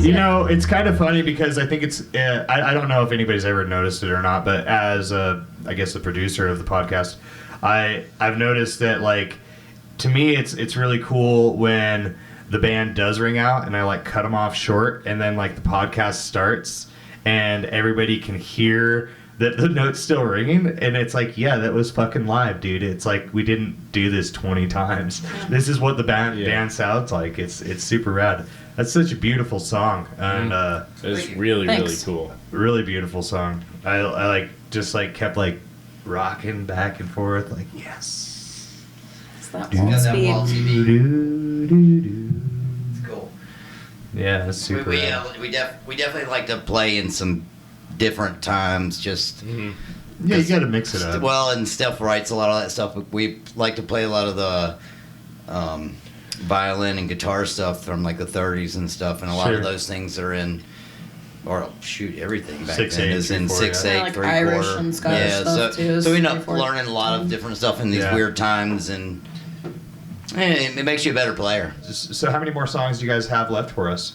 You know, it's kind of funny because I think it's. I don't know if anybody's ever noticed it or not, but as I guess the producer of the podcast, I've noticed that like to me it's really cool when the band does ring out and I like cut them off short and then like the podcast starts and everybody can hear that the note's still ringing and it's like, yeah, that was fucking live, dude. It's like we didn't do this 20 times. This is what the band sounds like. It's super rad. That's such a beautiful song and It's really really cool. really beautiful song. I like just like kept like rocking back and forth like yes. It's that Got wall that speed. wall TV. Do-do-do. It's cool. Yeah, that's super rad. We definitely like to play in some different times. Just Yeah, you gotta mix it up. well, and Steph writes a lot of that stuff. But we like to play a lot of the violin and guitar stuff from like the 30s and stuff, and a lot Sure. of those things are in. Or shoot, everything back 6/8, then is in 3/4, 6/8, yeah. Like 3/4. Irish and Scottish stuff, too, So we end is up 3/4. learning a lot of different stuff in these Yeah. weird times, and it makes you a better player. So how many more songs do you guys have left for us?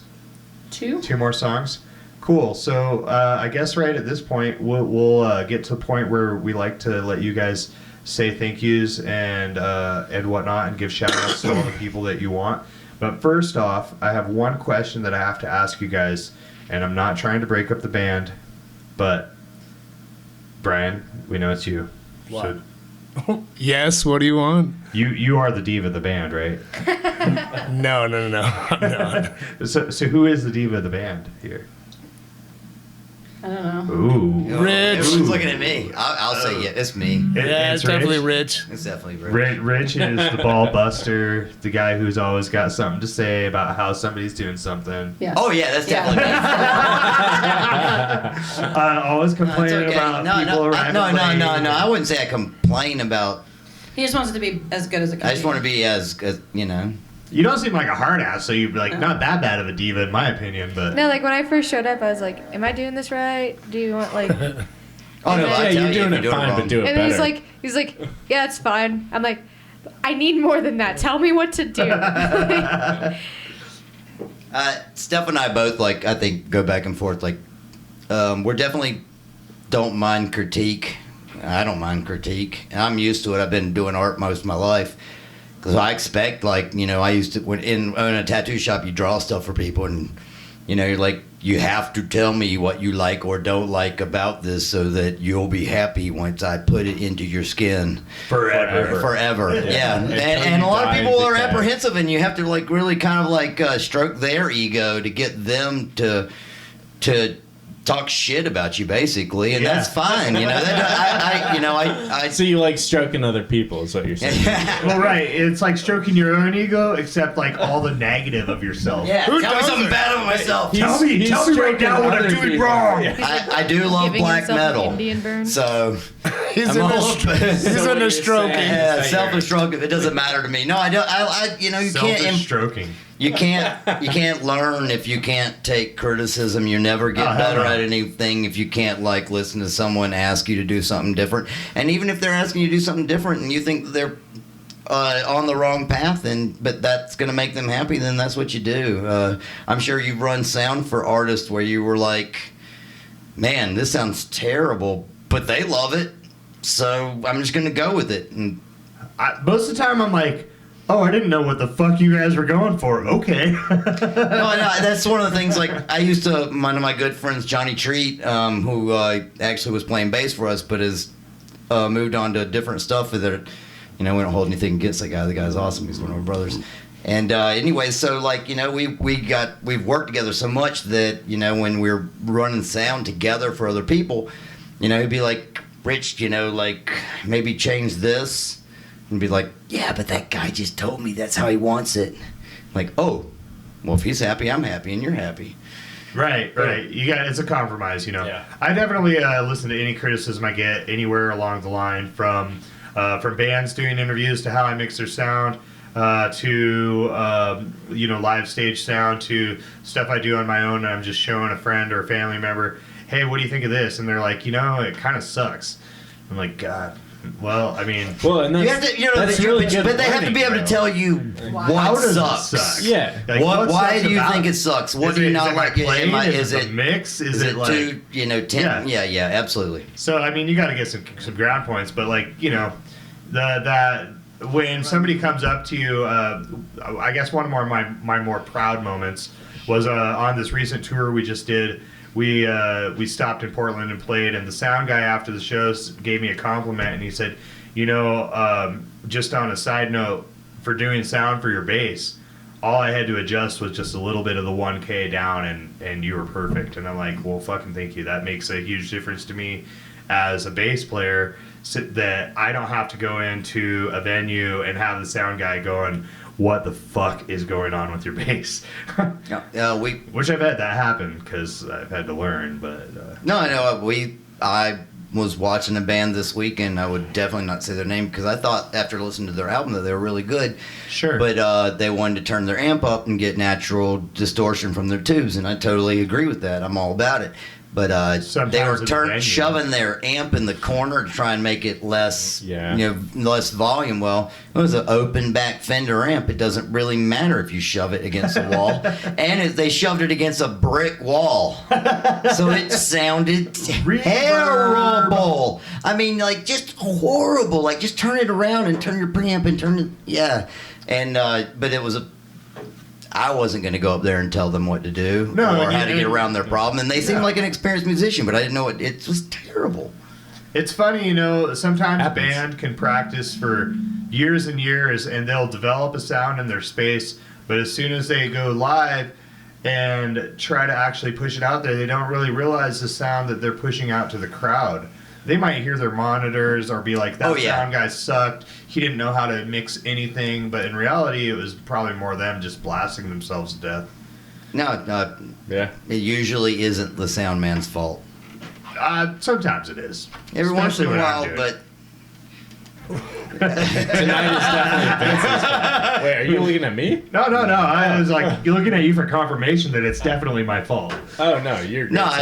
2? 2 more songs? Cool. So I guess right at this point, we'll get to the point where we like to let you guys say thank yous and whatnot and give shout outs to all the people that you want. But first off, I have one question that I have to ask you guys, and I'm not trying to break up the band, but Brian, we know it's you. What? Yes, what do you want? You are the diva of the band, right? No. No. So who is the diva of the band here? I don't know. Ooh. Rich. Everyone's looking at me. I'll say yeah, it's me. Yeah, it's definitely Rich. It's definitely Rich. Rich is the ball buster, the guy who's always got something to say about how somebody's doing something. Yeah. Oh yeah, that's definitely me. Always That's complaining okay. about No, people around. no. I wouldn't say I complain about. He just wants it to be as good as it can I just want to be as you know. You don't seem like a hard ass, so you're like not that bad of a diva in my opinion, but No, like when I first showed up, I was like, "Am I doing this right? Do you want like?" And Oh no, Yeah, I Yeah, tell you're doing if it fine, wrong. but do it then better. he's like, "Yeah, it's fine." I'm like, "I need more than that. Tell me what to do." Steph and I both I think go back and forth. We're definitely don't mind critique. I don't mind critique. I'm used to it. I've been doing art most of my life. Because I expect, I used to, when in a tattoo shop, you draw stuff for people, and, you're like, you have to tell me what you like or don't like about this so that you'll be happy once I put it into your skin. Forever. Yeah. And a lot of people are apprehensive, and you have to, really kind of, stroke their ego to get them to talk shit about you, basically, and that's fine. So you like stroking other people, is what you're saying? well, right. It's like stroking your own ego, except like all the negative of yourself. Yeah, Who tell me does something it? bad about myself. Tell me right stroking now what I'm other doing people. wrong. Yeah. I do love Giving black himself an metal, Indian burn. so He's I'm in a a, little he's So what in you're a stroking. saying- yeah, selfish stroke. It doesn't matter to me. No, I don't. You Selfish can't. stroking. You can't learn if you can't take criticism. You never get Oh, hell better no. at anything if you can't listen to someone ask you to do something different. And even if they're asking you to do something different and you think they're on the wrong path, but that's going to make them happy, then that's what you do. I'm sure you've run sound for artists where you were like, man, this sounds terrible, but they love it, so I'm just going to go with it. And Most of the time, I'm like, oh, I didn't know what the fuck you guys were going for. Okay. no, that's one of the things. I used to, one of my good friends, Johnny Treat, who actually was playing bass for us, but has moved on to different stuff. That we don't hold anything against that guy. The guy's awesome. He's one of our brothers. And anyway, so we've worked together so much that when we're running sound together for other people, he'd be like, Rich, maybe change this. And be like, yeah, but that guy just told me that's how he wants it. Like, oh, well, if he's happy, I'm happy, and you're happy. Right. It's a compromise, Yeah. I definitely listen to any criticism I get anywhere along the line, from bands doing interviews to how I mix their sound, to live stage sound, to stuff I do on my own, and I'm just showing a friend or a family member, hey, what do you think of this? And they're like, it kind of sucks. I'm like, God, Well, I mean, Well, and that's, You have to, you know, that's really good but they have to be able to learning, tell you how what does sucks. it suck? Yeah. Like, What? Why sucks do you about think it? it sucks? What Is do you it- not is it my like? playing? Is the it mix? Is it like too? You know, yeah, absolutely. So I mean, you got to get some ground points, but like you know, that when somebody comes up to you, I guess one of my more proud moments was on this recent tour we just did. We stopped in Portland and played, and the sound guy after the show gave me a compliment, and he said, you know, just on a side note, for doing sound for your bass, all I had to adjust was just a little bit of the 1K down, and you were perfect. And I'm like, well, fucking thank you. That makes a huge difference to me as a bass player, that I don't have to go into a venue and have the sound guy going, what the fuck is going on with your bass? Which I've had that happen because I've had to learn, but I was watching a band this weekend. I would definitely not say their name because I thought after listening to their album that they were really good. Sure. But they wanted to turn their amp up and get natural distortion from their tubes, and I totally agree with that. I'm all about it. But they were shoving their amp in the corner to try and make it less, less volume. Well, it was an open back Fender amp. It doesn't really matter if you shove it against a wall. And they shoved it against a brick wall. So it sounded terrible. I mean, like, just horrible. Like, just turn it around and turn your preamp and turn it, And, but it was I wasn't going to go up there and tell them what to do or how to get around their problem. And they seemed like an experienced musician, but I didn't know it was terrible. It's funny, you know, sometimes a band can practice for years and years and they'll develop a sound in their space, but as soon as they go live and try to actually push it out there, they don't really realize the sound that they're pushing out to the crowd. They might hear their monitors or be like, that sound guy sucked. He didn't know how to mix anything. But in reality, it was probably more them just blasting themselves to death. No, it usually isn't the sound man's fault. Sometimes it is. Every once in a while, but... Tonight is definitely Vince's fault. Wait, are you looking at me? No. I was like looking at you for confirmation that it's definitely my fault. Oh no, you're good. No, you're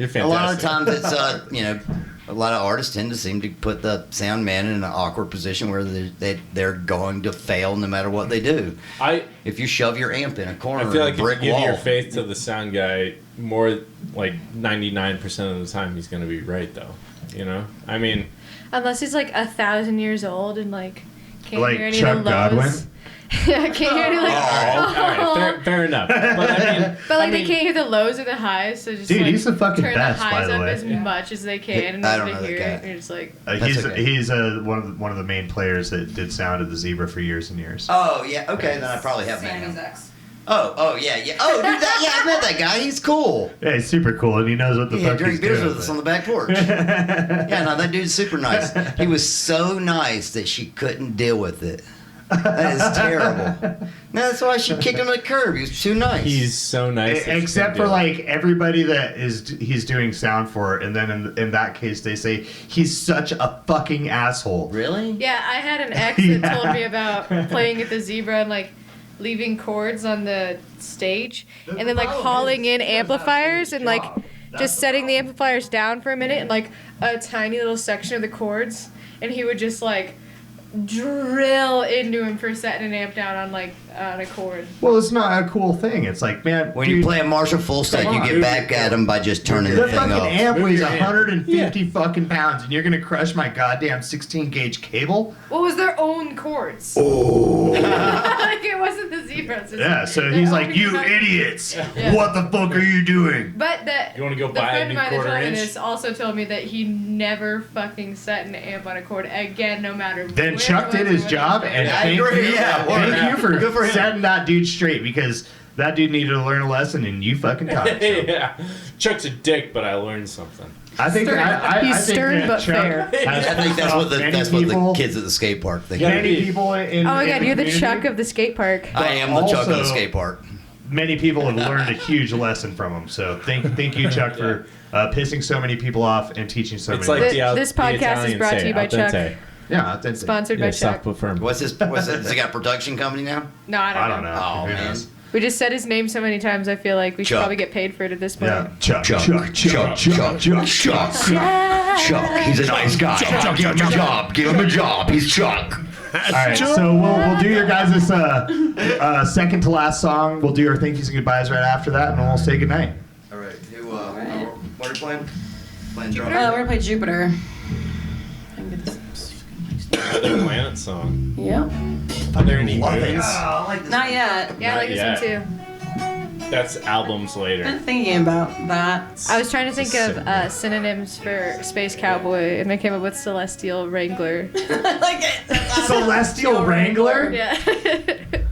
fantastic. A lot of times it's a lot of artists tend to seem to put the sound man in an awkward position where they're going to fail no matter what they do. If you shove your amp in a corner, I feel like of a brick if you give wall, your faith to the sound guy, more like 99% of the time he's going to be right, though. You know, I mean. Unless he's like 1,000 years old and like can't like hear any Chuck of the Godwin? lows. Yeah, can't hear any like. All right, fair enough. But They can't hear the lows or the highs, so just dude, he's the fucking turn best, the highs by the up way. as much as they can, and I then don't know they hear that it, guy. and you're just like. He's one of the main players that did sound at the Zebra for years and years. Oh yeah, okay, then I probably have met him. Oh yeah. Oh, dude, I met that guy. He's cool. Yeah, he's super cool, and he knows what the fuck he's drank beers doing. with us on the back porch. That dude's super nice. He was so nice that she couldn't deal with it. That is terrible. That's why she kicked him to the curb. He was too nice. He's so nice. Except for like everybody that he's doing sound for, and then in that case they say he's such a fucking asshole. Really? Yeah, I had an ex that told me about playing at the Zebra and like leaving chords on the stage and then like hauling in amplifiers and like just setting the amplifiers down for a minute and like a tiny little section of the chords, and he would just like drill into him for setting an amp down on like on a chord. Well, it's not a cool thing. It's like, man, when you play a Marshall full set, you get back at him by just turning the thing fucking up. amp weighs 150 fucking pounds, and you're gonna crush my goddamn 16 gauge cable. What was their own chords? Oh. Like it wasn't the Zebras. Yeah, so he's like, you idiots! Yeah. What the fuck are you doing? But you want to go the buy a friend new of mine that told me quarter-inch? this also told me that he never fucking set an amp on a chord again, no matter. Then where Chuck it did was his or job, what and it thank you for Good for him. setting that dude straight, because that dude needed to learn a lesson, and you fucking taught him. So. Yeah, Chuck's a dick, but I learned something. I think Stern. I He's think stern that but Chuck fair. has I think that's what the many people- kids at the skate park think. Many people in Oh my in god, you're the community- Chuck of the skate park. I am the Chuck of the also- skate park. Many people have learned a huge lesson from him. So thank you, Chuck, for pissing so many people off and teaching so It's many. like This podcast is brought to you by Chuck. Yeah, that's Sponsored by Chuck. What's his? Has he got a production company now? No, I don't know. Oh, Who man. knows? We just said his name so many times. I feel like we should Chuck. probably get paid for it at this point. Yeah, Chuck. Chuck, he's a nice guy. Chuck, give him a job. Give him a job. He's Chuck. All right, so we'll do your guys' second to last song. We'll do our thank yous and goodbyes right after that, and we'll say goodnight. All right. right. What are you playing? Playing drums. We're gonna play Jupiter. I can get this. Another Planet song. Yep. Are there any Love it. moons? I like this. Not yet. Yeah, I like Not this one yet. too. That's albums I'm later. thinking about that. I was trying to think of synonyms for Space Cowboy, and I came up with Celestial Wrangler. I like it. Celestial Wrangler? Yeah.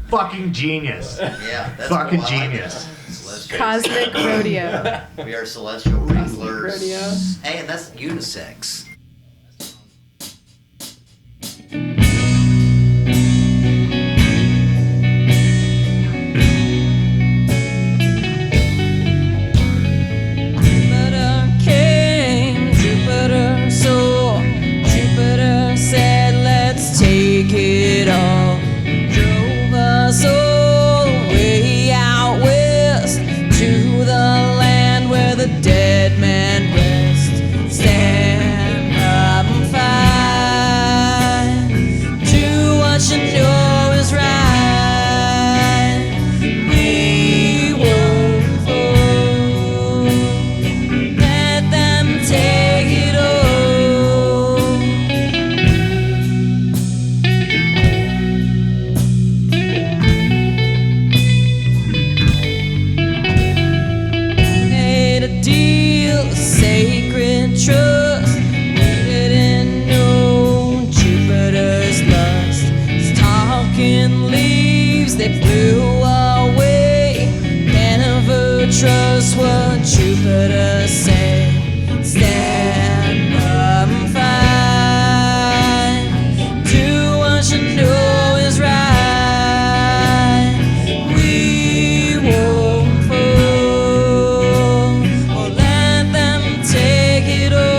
Fucking genius. Yeah, that's Fucking cool. I like genius. that. Celestial. Cosmic Rodeo. We are celestial wranglers. Rodeo. Hey, and that's unisex. Jupiter came, Jupiter saw. Jupiter said, let's take it all. Drove us all way out west to the land where the dead man rests. Stand up and fight. Do what you know is right. We won't fall. Let them take it all. Made a deal, a sacred trust. We didn't know Jupiter's lust. Stalking leaves, they blew away. Never trust what Jupiter said. Stand up and fight. Do what you know is right. We won't fall or let them take it all.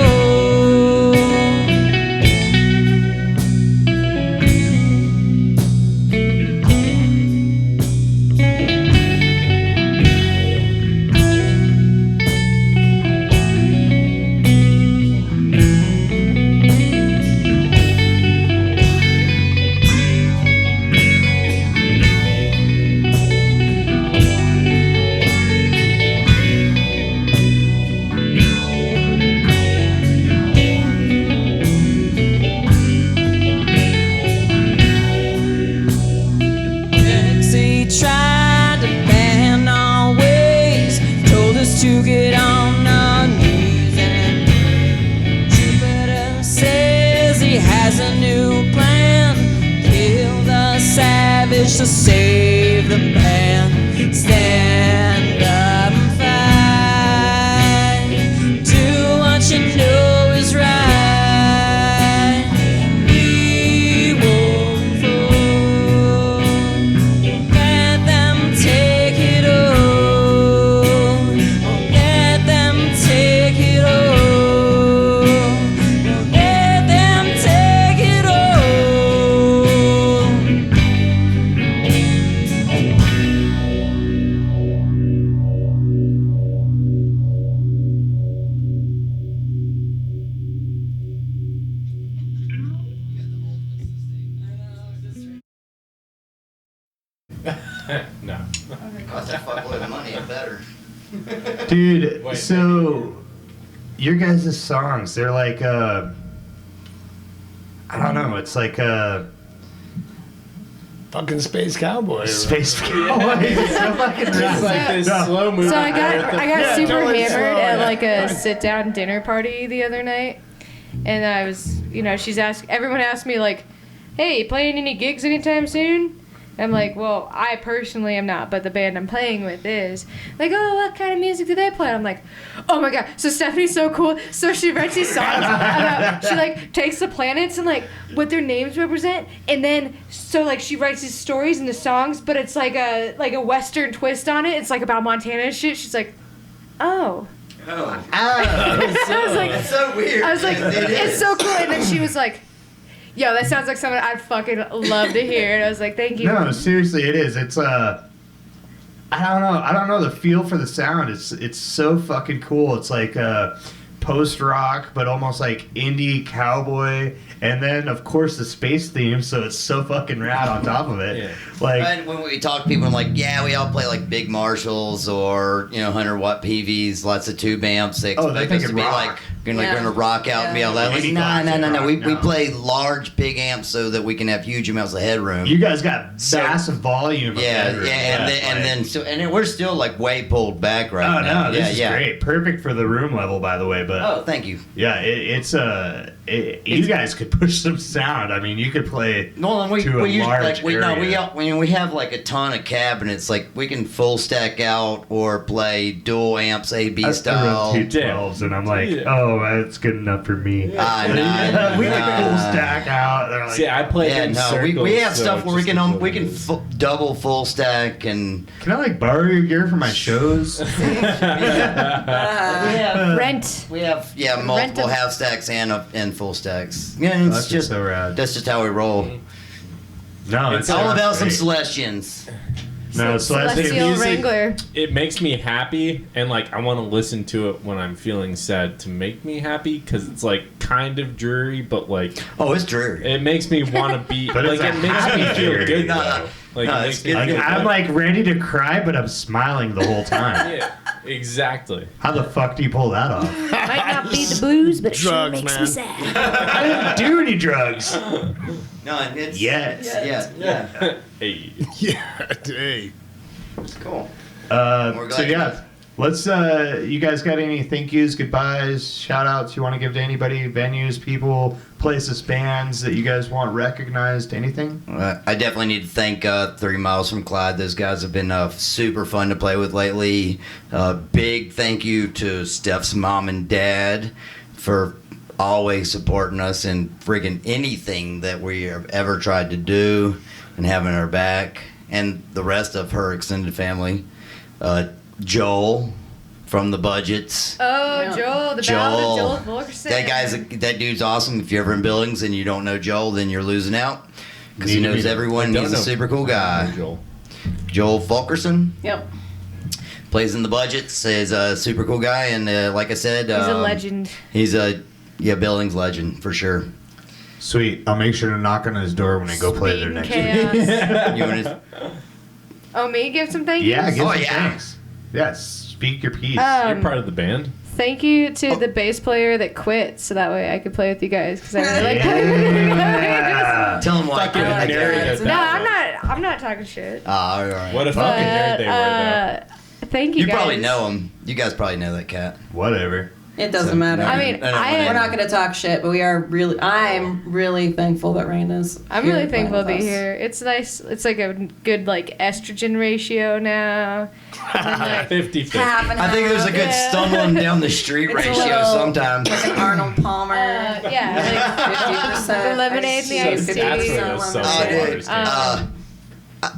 He tried to ban our ways, told us to get on our knees and pray. Jupiter says he has a new plan. Kill the savage to save the man. Stand up and fight. Do what you know is right. We won't fall. Let them take it all. Let them take it all. Let them take it all. No. Cost that fuckload of money, it better. Dude, Wait, so your guys' songs, they're like, I don't know, it's like Fucking Space Cowboy. Space Cowboy. It's so fucking It's rad. like this No. slow movie. So I got super totally hammered slow, at yeah. like a sit down dinner party the other night, and I was, everyone asked me like, "Hey, you playing any gigs anytime soon?" I'm like, well, I personally am not, but the band I'm playing with is. Like, oh, what kind of music do they play? I'm like, oh my god. So Stephanie's so cool. So she writes these songs about, she like takes the planets and like what their names represent, and then so like she writes these stories and the songs, but it's like a Western twist on it. It's like about Montana and shit. She's like, oh. Oh. I was like, That's so weird. I was like, It it's is. so cool. And then she was like, yo, that sounds like something I'd fucking love to hear. And I was like, thank you. No, seriously, it is. It's I don't know the feel for the sound. It's so fucking cool. It's like post rock, but almost like indie cowboy, and then of course the space theme, so it's so fucking rad on top of it. Yeah. Like, And when we talk to people, I'm like, yeah, we all play like big Marshalls or 100-watt PVs, lots of tube amps. They Oh, they expect us think to be rock. like, Yeah. gonna rock out and be all that. Like, Any no. classic We rock, no. play large, big amps so that we can have huge amounts of headroom. you guys got massive volume. of Yeah, headroom. and then we're still like way pulled back right Oh now. no, this yeah, is great. Perfect for the room level, by the way. But Oh, thank you. yeah, you guys could push some sound. I mean, you could play No, and we to a use large like area. we have like a ton of cabinets. Like we can full stack out or play dual amps A/B I run style. 212s, and I'm like, Yeah. oh, that's good enough for me. Nah, we like full nah. stack out. They're like, See, I play Yeah, in no, circles. we have so stuff it where we just can is what it is. double full stack and can I like borrow your gear for my shows? Rent. we have Rent multiple 'em. half stacks and full stacks. Yeah, it's That's just so rad. that's just how we roll. No, It's all about some great. Celestians. No, Celestial Celestial music- Wrangler. It makes me happy, and like I want to listen to it when I'm feeling sad to make me happy, because it's like kind of dreary, but like Oh, it's dreary. it makes me want to be But like it's a it makes me happy feel dreary. good No, though. Like no, it it's makes me good. feel I'm good. like ready to cry, but I'm smiling the whole time. Yeah, exactly. How the fuck do you pull that off? Might not be the blues, but it sure Drugs, makes man. me sad. I didn't do any drugs. No, it's Yes. yeah. Hey, Yeah, hey. Cool. We're glad So you yeah, guys- let's. You guys got any thank yous, goodbyes, shout outs you want to give to anybody, venues, people, places, bands that you guys want recognized? Anything? I definitely need to thank 3 Miles from Clyde. Those guys have been super fun to play with lately. Big thank you to Steph's mom and dad for always supporting us in friggin' anything that we have ever tried to do and having our back. And the rest of her extended family. Joel from the Budgets. Oh, Yeah. Joel, the Joel. Ballad of Joel Fulkerson. That dude's awesome. If you're ever in buildings and you don't know Joel, then you're losing out. Because he Need to knows be- everyone. Don't He's a know. super cool guy. Joel. Joel Fulkerson Yep. plays in the Budgets. Is a super cool guy, and like I said, He's a legend. He's a buildings legend for sure. Sweet. I'll make sure to knock on his door when I go play there Speed and next week. chaos. You wanna- Oh, me? Give some thank yous? Yeah, give Oh, some yeah. thanks. Yes, speak your piece. You're part of the band. Thank you to the bass player that quit, so that way I could play with you guys, because I really like playing with you guys. Yeah. Tell him why. Fucking I narrative guess. that No, I'm not talking shit. All right. What a fucking nerd they were, Thank you, You guys. probably know him. You guys probably know that cat. Whatever. It doesn't So, matter. no, I mean, no, no, I- no, We're not going to talk shit, but I'm really thankful that Rain is. I'm here really playing thankful to with be us. here. It's nice. It's like a good estrogen ratio now. And, like, 50-50. Half and I think there's a good half. stumbling down the street It's a ratio little- sometimes. Like an Arnold Palmer. yeah, 50%. the lemonade and the iced iced tea. tea. That's where those Oh, self-supporters dude. came from.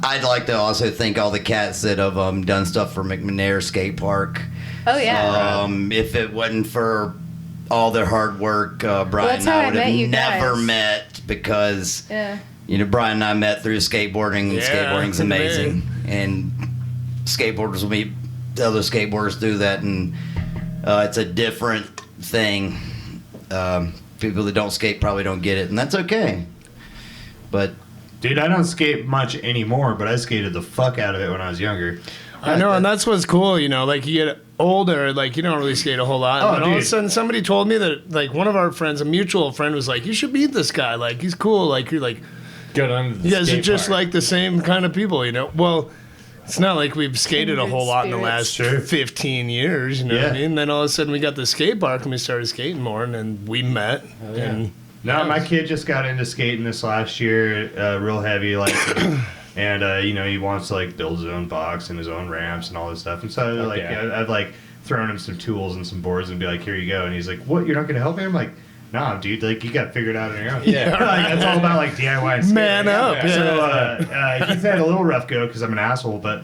I'd like to also thank all the cats that have done stuff for McNair Skate Park. Oh yeah. If it wasn't for all their hard work, Brian that's and how I I would met have you never guys. met because Yeah. Brian and I met through skateboarding, and Yeah, skateboarding's man. amazing. And skateboarders will meet other skateboarders through that, and it's a different thing. People that don't skate probably don't get it, and that's okay. But Dude, I don't skate much anymore, but I skated the fuck out of it when I was younger. I know, and that's what's cool, like you get older, like you don't really skate a whole lot. Oh, And then all of a dude. sudden somebody told me that like one of our friends, a mutual friend, was like, you should meet this guy, like he's cool, like you're like Go down to the you guys are skate just park. like the same kind of people, Well, it's not like we've skated a Kindred whole lot in the last spirits. 15 years, you know what I Yeah. mean? Then all of a sudden we got the skate park and we started skating more, and then we met. And No, my kid just got into skating this last year, real heavy, like, and he wants to like build his own box and his own ramps and all this stuff. And so like, yeah. I've like thrown him some tools and some boards and be like, here you go. And he's like, what? You're not gonna help me? I'm like, nah, dude. Like, you got it figured out on your own. Yeah. Like, that's all about like DIY and skating. Man up, yeah. So he's had a little rough go because I'm an asshole, but.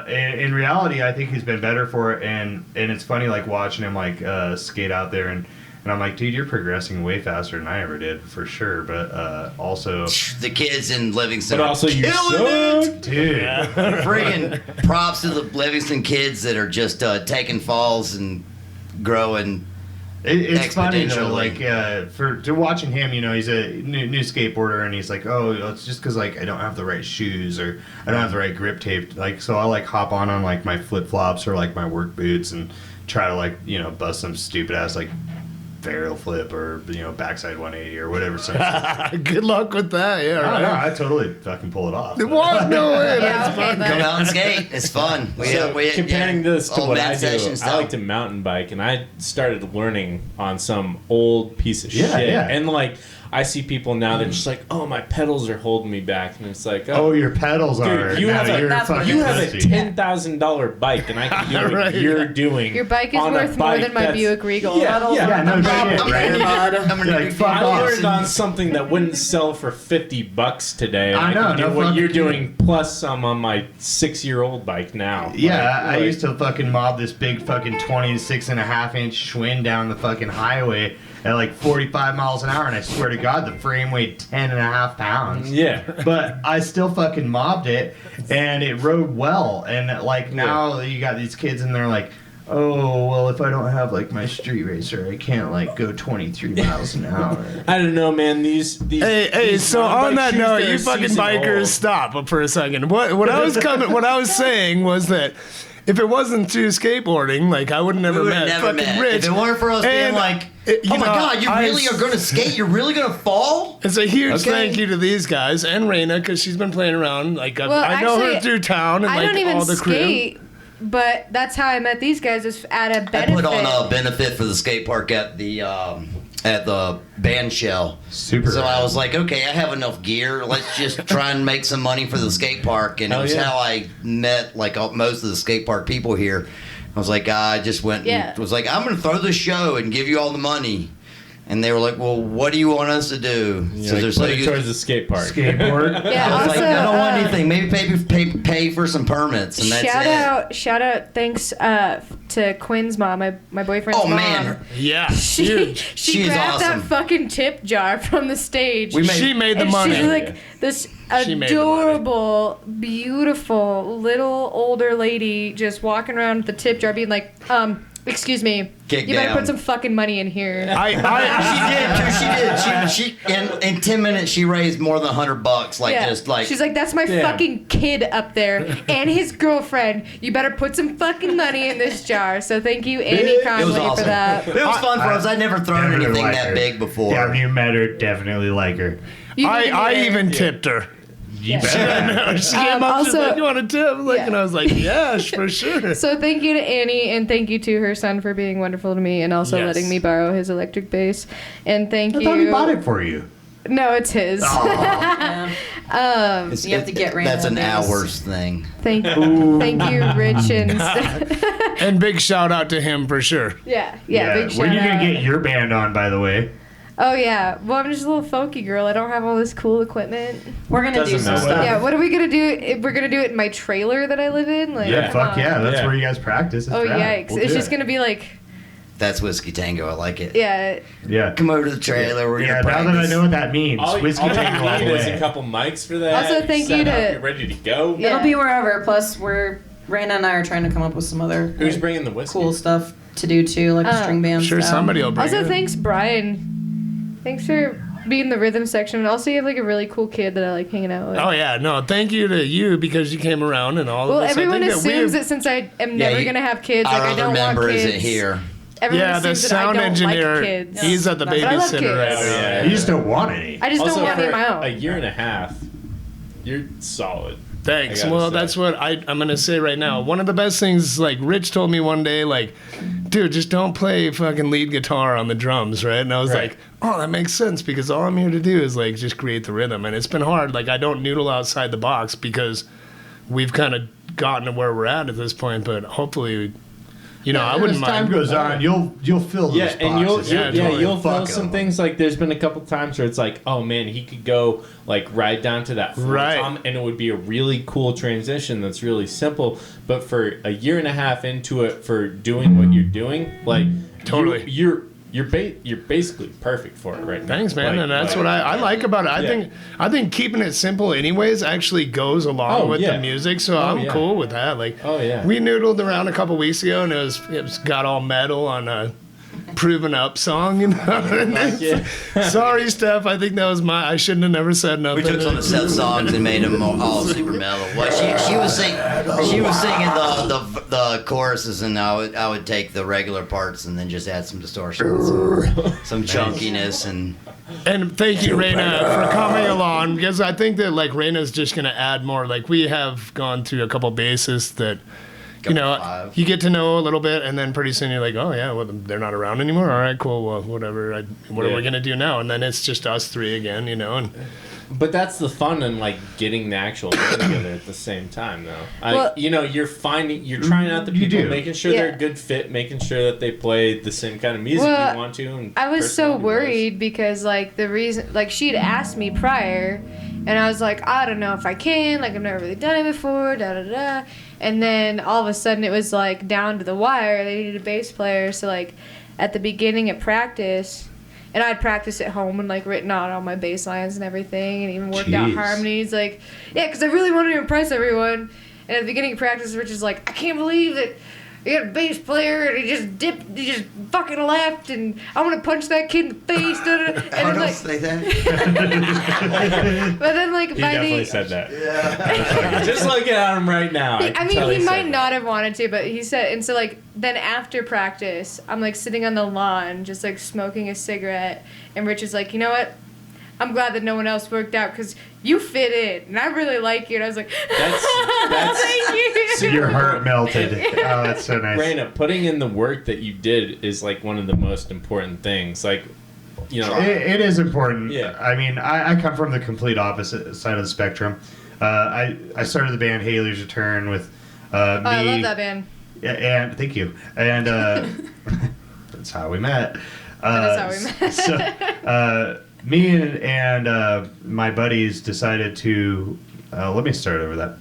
In reality, I think he's been better for it, and it's funny like watching him like skate out there, and I'm like, dude, you're progressing way faster than I ever did for sure. But also, the kids in Livingston But are also you killing it. suck. dude, Friggin' props to the Livingston kids that are just taking falls and growing. It's funny though, exponentially. to watching him, he's a new skateboarder, and he's like, oh, it's just because like I don't have the right shoes or I don't have the right grip tape, like so I like hop on like my flip flops or like my work boots and try to like bust some stupid ass like barrel flip or backside 180 or whatever. So Good luck with that. Yeah, right. I totally fucking pull it off. What? No way. Yeah, That's okay, fun. but- Come out and skate. It's fun. Comparing this to old what man I do, session I stuff. like to mountain bike, and I started learning on some old piece of Yeah, shit. yeah. And like, I see people now that are just like, oh, my pedals are holding me back, and it's like, Oh, your pedals are. Dude, you now have a- you're that's what fucking you have a pussy. $10,000 bike, and I can do what Right. you're doing. Your bike is on a worth more bike than my that's- Buick Regal. Yeah, Yeah, no shit, I'm right? gonna Like, do fuck I off. learned on something that wouldn't sell for $50 today. I know, can do no what fucking you're kidding. doing plus some on my 6-year-old bike now. Yeah, Like- I used to fucking mob this big fucking 26.5-inch Schwinn down the fucking highway at like 45 miles an hour, and I swear to God, the frame weighed 10.5 pounds. Yeah. But I still fucking mobbed it, and it rode well. And like now you got these kids, and they're like, oh, well, if I don't have like my street racer, I can't like go 23 miles an hour. I don't know, man. These Hey, these so mountain on bike that shoes, note, they're you fucking season bikers, old. stop for a second. What I was saying was that if it wasn't to skateboarding, like I would have We never would met have never fucking met. Rich. If it weren't for us being And, like, you oh my know, God, you really are going to skate? You're really going to fall? It's a huge Okay. thank you to these guys and Raina because she's been playing around. Like Well, I know her actually, through town and I like don't even all the crew. skate, but that's how I met these guys, is at a I benefit. put on a benefit for the skate park at the band shell. Super So I rad. was like, okay, I have enough gear. Let's just try and make some money for the skate park. And it Hell was yeah. how I met like most of the skate park people here. I was like, I just went Yeah. and was like, I'm going to throw the show and give you all the money. And they were like, well, what do you want us to do? You're like, put it towards the skate park. Skateboard. Yeah, I was also, like, I don't want anything. Maybe pay for some permits, and that's shout out, thanks to Quinn's mom, my boyfriend's Oh mom. man, Yeah, She huge. she She's grabbed awesome. that fucking tip jar from the stage. She made the and money. she's like this She made the money. adorable, beautiful little older lady just walking around with the tip jar, being like, excuse me, Get you better down. put some fucking money in here. I she did. In 10 minutes, she raised more than $100. Like Yeah. just like She's like, that's my Damn. fucking kid up there and his girlfriend. You better put some fucking money in this jar. So thank you, Amy it was Conway, awesome. for that. It was fun for us. I'd never thrown Definitely anything like that her. big before. Yeah, when you met her, definitely like her. You need to I be there. even tipped her. You better. She came up, she's also- like, you want a tip? Like, Yeah. and I was like, yeah, for sure. So thank you to Annie, and thank you to her son for being wonderful to me, and also Yes. letting me borrow his electric bass. And thank I you. thought he bought it for you. No, it's his. It's- You have to get That's an random names. hours thing. thank you, Rich, and And big shout out to him for sure. yeah, big shout When are you out. gonna get your band on, by the way? Oh yeah, well I'm just a little folky girl. I don't have all this cool equipment. We're gonna do Doesn't some matter. stuff. Yeah, what are we gonna do? We're gonna do it in my trailer that I live in. Like, Yeah, fuck come on. yeah. That's Yeah. where you guys practice. It's Oh rad. yikes! We'll It's do just it. gonna be like, That's Whiskey Tango. I like it. yeah. Yeah. Come over to the trailer. We're Yeah, gonna now that I practice. know what that means, All whiskey you tango all the need is way. a couple mics for that. Also, thank set you up, to- you're ready to go. Yeah. It'll be wherever. Plus, Raina and I are trying to come up with some other Who's like, bringing the whiskey? cool stuff to do too, like a string band. Sure, style. somebody will bring Also, it. thanks Brian. Thanks for being the rhythm section. And also, you have like a really cool kid that I like hanging out with. Oh yeah, no, thank you to you because you came around and all Well, of this. everyone I think assumes we that since I am Yeah, never you- gonna have kids, Our like I other don't want member kids. isn't here. Everyone yeah, the assumes that I sound don't engineer, like kids. he's at the But I love babysitter kids. right Oh, now. yeah. You just don't want any. I just Also, don't want any for of my own. a year and a half, you're solid. Thanks. I gotta Well, say. that's what I'm gonna say right now. One of the best things, like Rich told me one day, like, dude, just don't play fucking lead guitar on the drums, right? And I was Right. like, oh, that makes sense because all I'm here to do is like just create the rhythm, and it's been hard. Like I don't noodle outside the box because we've kind of gotten to where we're at this point, but hopefully. You know, I wouldn't As time mind. goes on, you'll fill those Yeah, and boxes. you'll Fuck feel some 'em. things like there's been a couple times where it's like, oh man, he could go like right down to that floor Right. tom, and it would be a really cool transition that's really simple. But for a year and a half into it, for doing what you're doing, like Totally. you're basically perfect for it right now. Thanks, man, Like- and that's like- what I like about it. Yeah. I think keeping it simple, anyways, actually goes along Oh, with yeah. the music. So I'm yeah. cool with that. Like, Oh, yeah. we noodled around a couple weeks ago, and it was got all metal on proven up song, you know. Sorry, Steph. I think that was I shouldn't have never said nothing. We took some of Steph's songs and made them all super mellow. Well, she was singing the choruses, and I would take the regular parts and then just add some distortions, some chunkiness, and thank you, Raina, for coming along, because I think that like Raina's just gonna add more. Like we have gone through a couple bassists that. You know, you get to know a little bit, and then pretty soon you're like, oh, yeah, well, they're not around anymore. All right, cool, well, whatever. What are we going to do now? And then it's just us three again, you know. But that's the fun in, like, getting the actual band together at the same time, though. You know, you're trying out the people, making sure they're a good fit, making sure that they play the same kind of music you want to. And I was so worried because, like, the reason, like, she'd asked me prior, and I was like, I don't know if I can, like, I've never really done it before, da-da-da. And then all of a sudden it was like down to the wire. They needed a bass player. So like at the beginning of practice, and I'd practice at home and like written out all my bass lines and everything, and even worked out harmonies. Like, yeah, because I really wanted to impress everyone. And at the beginning of practice, Rich is like, I can't believe that you got a bass player and he just fucking left, and I want to punch that kid in the face. And I don't say that. But then like he definitely said that. Yeah. Just look at him right now. I mean, he might not have wanted to, but he said, and so like then after practice, I'm like sitting on the lawn, just like smoking a cigarette, and Rich is like, you know what? I'm glad that no one else worked out because you fit in, and I really like you. And I was like, that's thank you. So your heart melted. Oh, that's so nice. Raina, putting in the work that you did is like one of the most important things. Like, you know, it is important. Yeah. I mean, I come from the complete opposite side of the spectrum. I started the band Haley's Return with me. I love that band. Yeah, and thank you. And that's how we met. That is how we met. So, me and my buddies decided to. Let me start over that.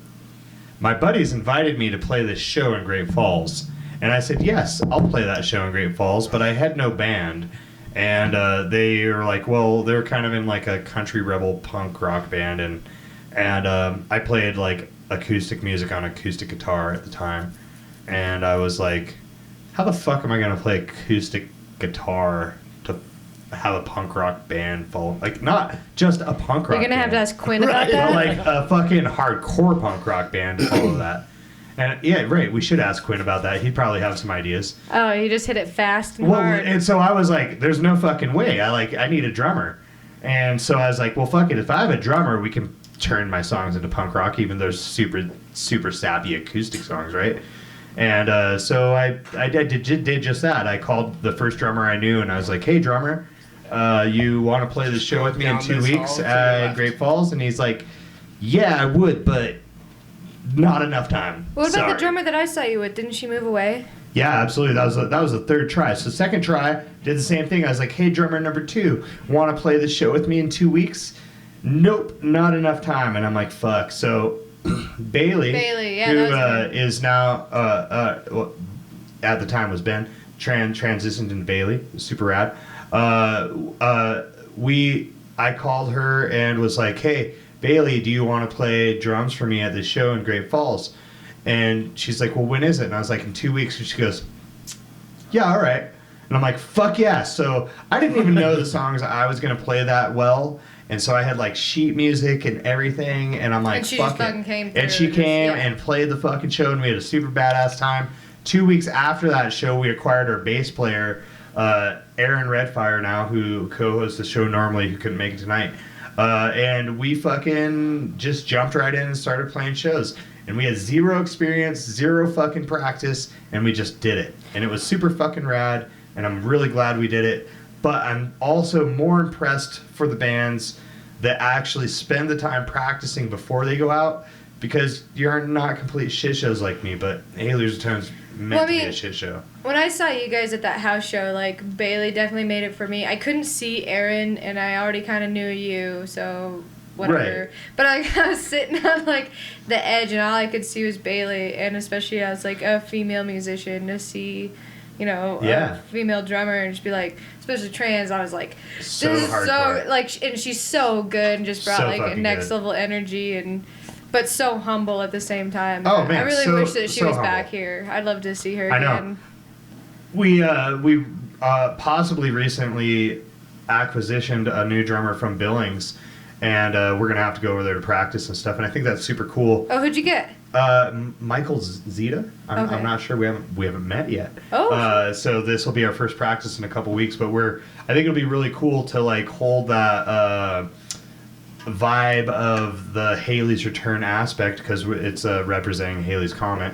My buddies invited me to play this show in Great Falls, and I said yes, I'll play that show in Great Falls. But I had no band, and they were like, well, they're kind of in like a country rebel punk rock band, and I played like acoustic music on acoustic guitar at the time, and I was like, how the fuck am I gonna play acoustic guitar to have a punk rock band follow? Like, not just a punk rock You're gonna have band, to ask Quinn about that. like a fucking hardcore punk rock band to follow that. And yeah, right, we should ask Quinn about that. He'd probably have some ideas. Oh, you just hit it fast and hard. And so I was like, there's no fucking way. I need a drummer. And so I was like, well, fuck it. If I have a drummer, we can turn my songs into punk rock, even those super, super sappy acoustic songs, right? And so I did just that. I called the first drummer I knew, and I was like, hey, drummer, you want to play the show with me in 2 weeks at Great Falls? And he's like, yeah, I would, but not enough time. What about the drummer that I saw you with? Didn't she move away? Yeah, absolutely. That was the third try. So second try, did the same thing. I was like, hey, drummer number 2, want to play the show with me in 2 weeks? Nope, not enough time. And I'm like, fuck. So Bailey, yeah, who is now, well, at the time was Ben, transitioned into Bailey. It was super rad. I called her and was like, hey, Bailey, do you want to play drums for me at this show in Great Falls? And she's like, well, when is it? And I was like, in 2 weeks. And she goes, yeah, all right. And I'm like, fuck yeah. So I didn't even know the songs I was going to play that well. And so I had like sheet music and everything. And I'm like, and she fuck just fucking it. came through. And she came and played the fucking show. And we had a super badass time. 2 weeks after that show, we acquired our bass player, Aaron Redfire now, who co-hosts the show normally, who couldn't make it tonight. And we fucking just jumped right in and started playing shows. And we had zero experience, zero fucking practice, and we just did it. And it was super fucking rad, and I'm really glad we did it. But I'm also more impressed for the bands that actually spend the time practicing before they go out, because you're not complete shit shows like me, but Haley's Return's meant to be a shit show. When I saw you guys at that house show, like, Bailey definitely made it for me. I couldn't see Aaron, and I already kind of knew you, so whatever. Right. But I was sitting on, like, the edge, and all I could see was Bailey, and especially as, like, a female musician, to see, you know, a female drummer, and just be like, especially trans, I was like, this is so, like, and she's so good, and just brought, so like, a next-level energy, and... But so humble at the same time. Oh, man. I really wish that she was back here. I'd love to see her again. I know. possibly recently acquisitioned a new drummer from Billings, and we're gonna have to go over there to practice and stuff. And I think that's super cool. Oh, who'd you get? Michael Zeta. I'm not sure. We haven't met yet. Oh. So this will be our first practice in a couple weeks. But I think it'll be really cool to like hold that vibe of the Haley's Return aspect, because it's representing Haley's Comet.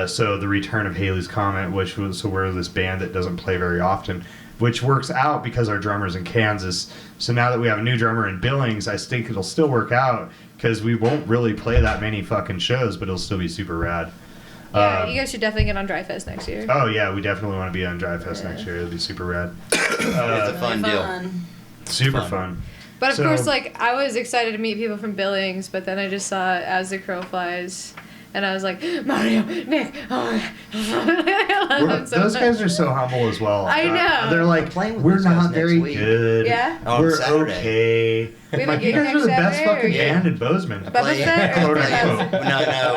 So the return of Haley's Comet, we're this band that doesn't play very often, which works out because our drummer's in Kansas. So now that we have a new drummer in Billings, I think it'll still work out, because we won't really play that many fucking shows, but it'll still be super rad. Yeah, you guys should definitely get on Dry Fest next year. Oh yeah, we definitely want to be on Dry Fest next year. It'll be super rad. It's a fun deal. Super fun. But of course, like, I was excited to meet people from Billings, but then I just saw As the Crow Flies, and I was like, Mario, Nick, oh I love them so those much. guys are so humble as well. I know. They're like, Playing with we're those guys not next very week. good. Yeah? On We're Saturday. okay. We have a Like, you gig guys are the next best Saturday, fucking or- band in Bozeman. Bubba Play- Fett or Quote, Bubba? unquote.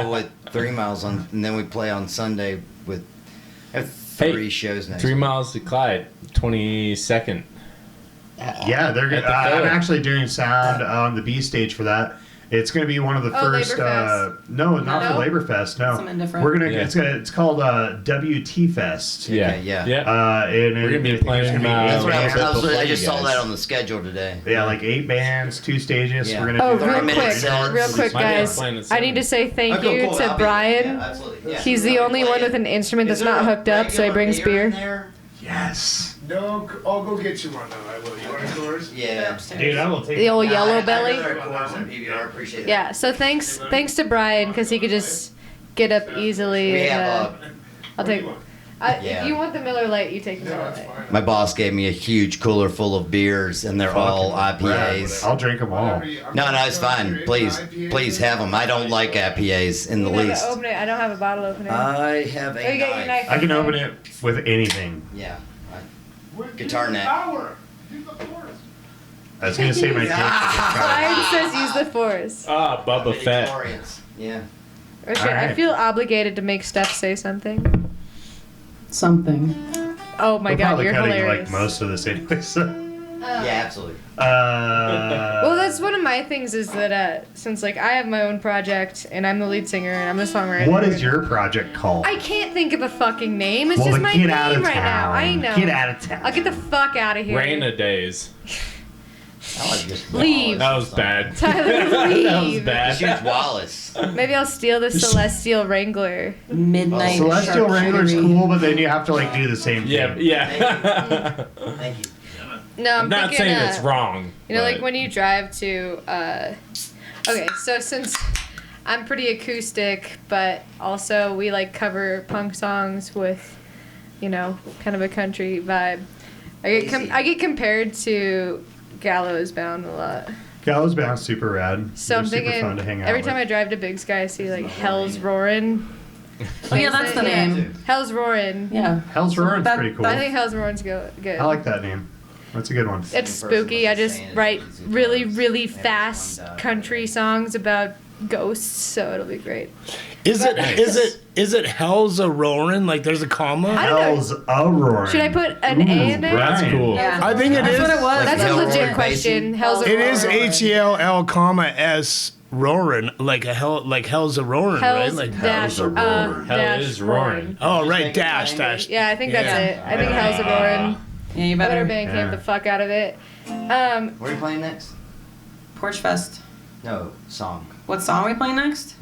No, with 3 miles on, and then we play on Sunday with three shows next 3 week. miles to Clyde, 22nd. Yeah, they're good. At the fair. I'm actually doing sound on the B stage for that. It's going to be one of the first. Labor Fest. No, not No? for Labor Fest. No, Something different. We're gonna. Yeah. It's called WT Fest. Yeah, Okay, yeah. And We're gonna be I think playing, it's gonna be That's eight what bands. I just saw that on the schedule today. Yeah, like 8 bands, 2 stages. Yeah. We're gonna Oh, do real 30-minute quick, sets. real quick, Might be guys. playing at I need to say thank Oh, cool, you cool. to I'll be- Brian. Yeah, absolutely. Yeah. He's the only one with an instrument that's not hooked up, so he brings beer. Yes. No, I'll go get you one though. I will. You want a course? Yeah. Dude, I will take The old Yeah, yellow I belly. really record some PBR. Appreciate that. Yeah, so thanks to Brian, because he could just get up easily. We and, have I'll take. Yeah. If you want the Miller Lite, you take the Miller Lite. my boss gave me a huge cooler full of beers, and they're all IPAs. I'll drink them all. No, it's fine. Please have them. I don't like IPAs in the You have to least. open it. I don't have a bottle opener. I have Oh, you got your a knife. I can open it with anything. Yeah. Guitar neck. I was gonna say my Brian says use the force. Ah, Bubba Fett. Victorians. Yeah. Or should, Alright. I feel obligated to make Steph say something. Something. Oh my We're god, probably you're cutting hilarious. like most of this anyway. So. Yeah, absolutely. Well, that's one of my things is that since like I have my own project and I'm the lead singer and I'm the songwriter. What is your project called? I can't think of a fucking name. It's Well, just then my get name out of right now. town. I know. Get out of town. I'll get the fuck out of here. Raina Days. I like this. Leave. That was bad. Tyler, That was leave. bad. Choose Wallace. Maybe I'll steal the Celestial Wrangler. Midnight. Celestial Wrangler's charcuterie. cool, but then you have to like do the same Yeah, thing. yeah. Thank you. No, I'm not thinking, saying it's wrong. You know, like but- when you drive to. Okay, so since I'm pretty acoustic, but also we like cover punk songs with, you know, kind of a country vibe. I get compared to Gallows Bound a lot. Gallows Bound's super rad. So They're I'm super thinking fun to hang out every with. time I drive to Big Sky, I see like Hell's Roarin'. Oh yeah, that's the name. Hell's Roarin'. Yeah. Hell's Roaring's That- pretty cool. I think Hell's Roarin's good. I like that name. That's a good one. It's spooky. I just write really, really fast country songs about ghosts, so it'll be great. Is it Hell's a roaring? Like there's a comma? I don't know. Hell's a Roaring. Should I put an A in there? That's cool. Yeah. I think it That's is. what it was. That's a Hell legit Roaring question. Hell's a It is roaring. HELL, comma S roaring, like a hell, like Hell's a roaring, right? Hell's Like dash, Hell dash is roaring. oh right, dash. Yeah, I think that's Yeah. it. I think Hell's a roaring. Yeah, you I better better. Bandcamp the fuck out of it. Where are you playing next? Porch Fest. No, song. What song are we playing next?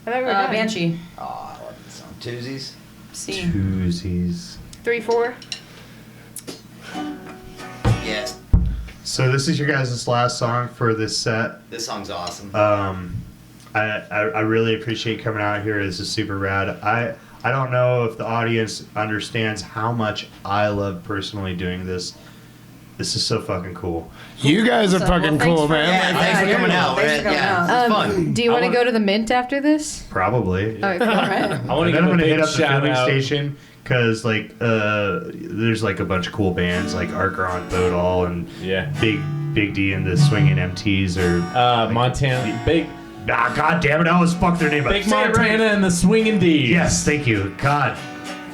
I thought we were done. Banshee. Oh, I love this song. Tuesdays? C. Twosies. 3-4. Yeah. So this is your guys' last song for this set. This song's awesome. I really appreciate coming out here. This is super rad. I don't know if the audience understands how much I love personally doing this. This is so fucking cool. You guys are So, fucking well, thanks cool, for- man. Yeah, Like, thanks for coming out. Thanks for coming out. It's fun. Do you want to want- go to the Mint after this? Probably. Oh, cool. Alright. I want And to then give I'm a gonna big hit up the shout filling out. station because like there's like a bunch of cool bands like Arkront, Bodal, and Yeah. Big D and the Swinging MTs or Montana. Big God damn it! I always fuck their name up. Big Say it right. Montana and the Swinging D's. Yes, thank you. God.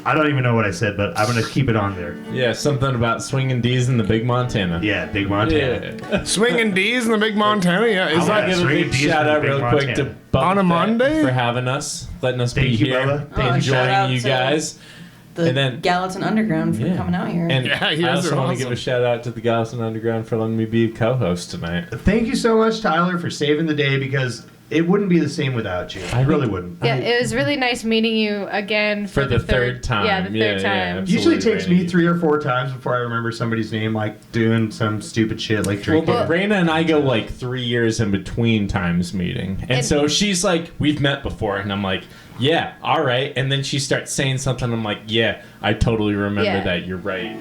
I don't even know what I said, but I'm gonna keep it on there. Yeah, something about swinging D's in the Big Montana. Yeah, Big Montana. Yeah. Swinging D's in the Big Montana. Yeah, is I want that to give a swinging big D's in shout the out Big real quick Montana. to Bubba On a Fett Monday? for having us, letting us Thank be you, here, Bubba. Oh, shout out enjoying you to guys. The And then- Gallatin Underground for Yeah. coming out here. And Yeah, you I guys also are want to give awesome. a shout out to the Gallatin Underground for letting me be co-host tonight. Thank you so much, Tyler, for saving the day because it wouldn't be the same without you. I really wouldn't. Yeah, it was really nice meeting you again For the third time. Yeah, the third Yeah, time. absolutely. Usually takes me Randy. 3 or 4 times before I remember somebody's name, like doing some stupid shit like Well, drinking. but Raina and I go like 3 years in between times meeting. And so she's like, we've met before. And I'm like, yeah, all right. And then she starts saying something. I'm like, yeah, I totally remember Yeah. that. You're right.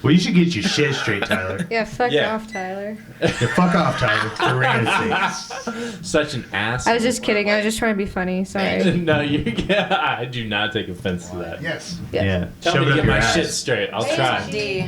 Well, you should get your shit straight, Tyler. Yeah, fuck Yeah. off, Tyler. Yeah, fuck off, Tyler. For Raina's sake. Such an ass. I was just kidding. I was just trying to be funny. Sorry. No, I do not take offense to that. Yes. Yeah. Yeah. Tell Shove me it to up get your my ass. shit straight. I'll try. D.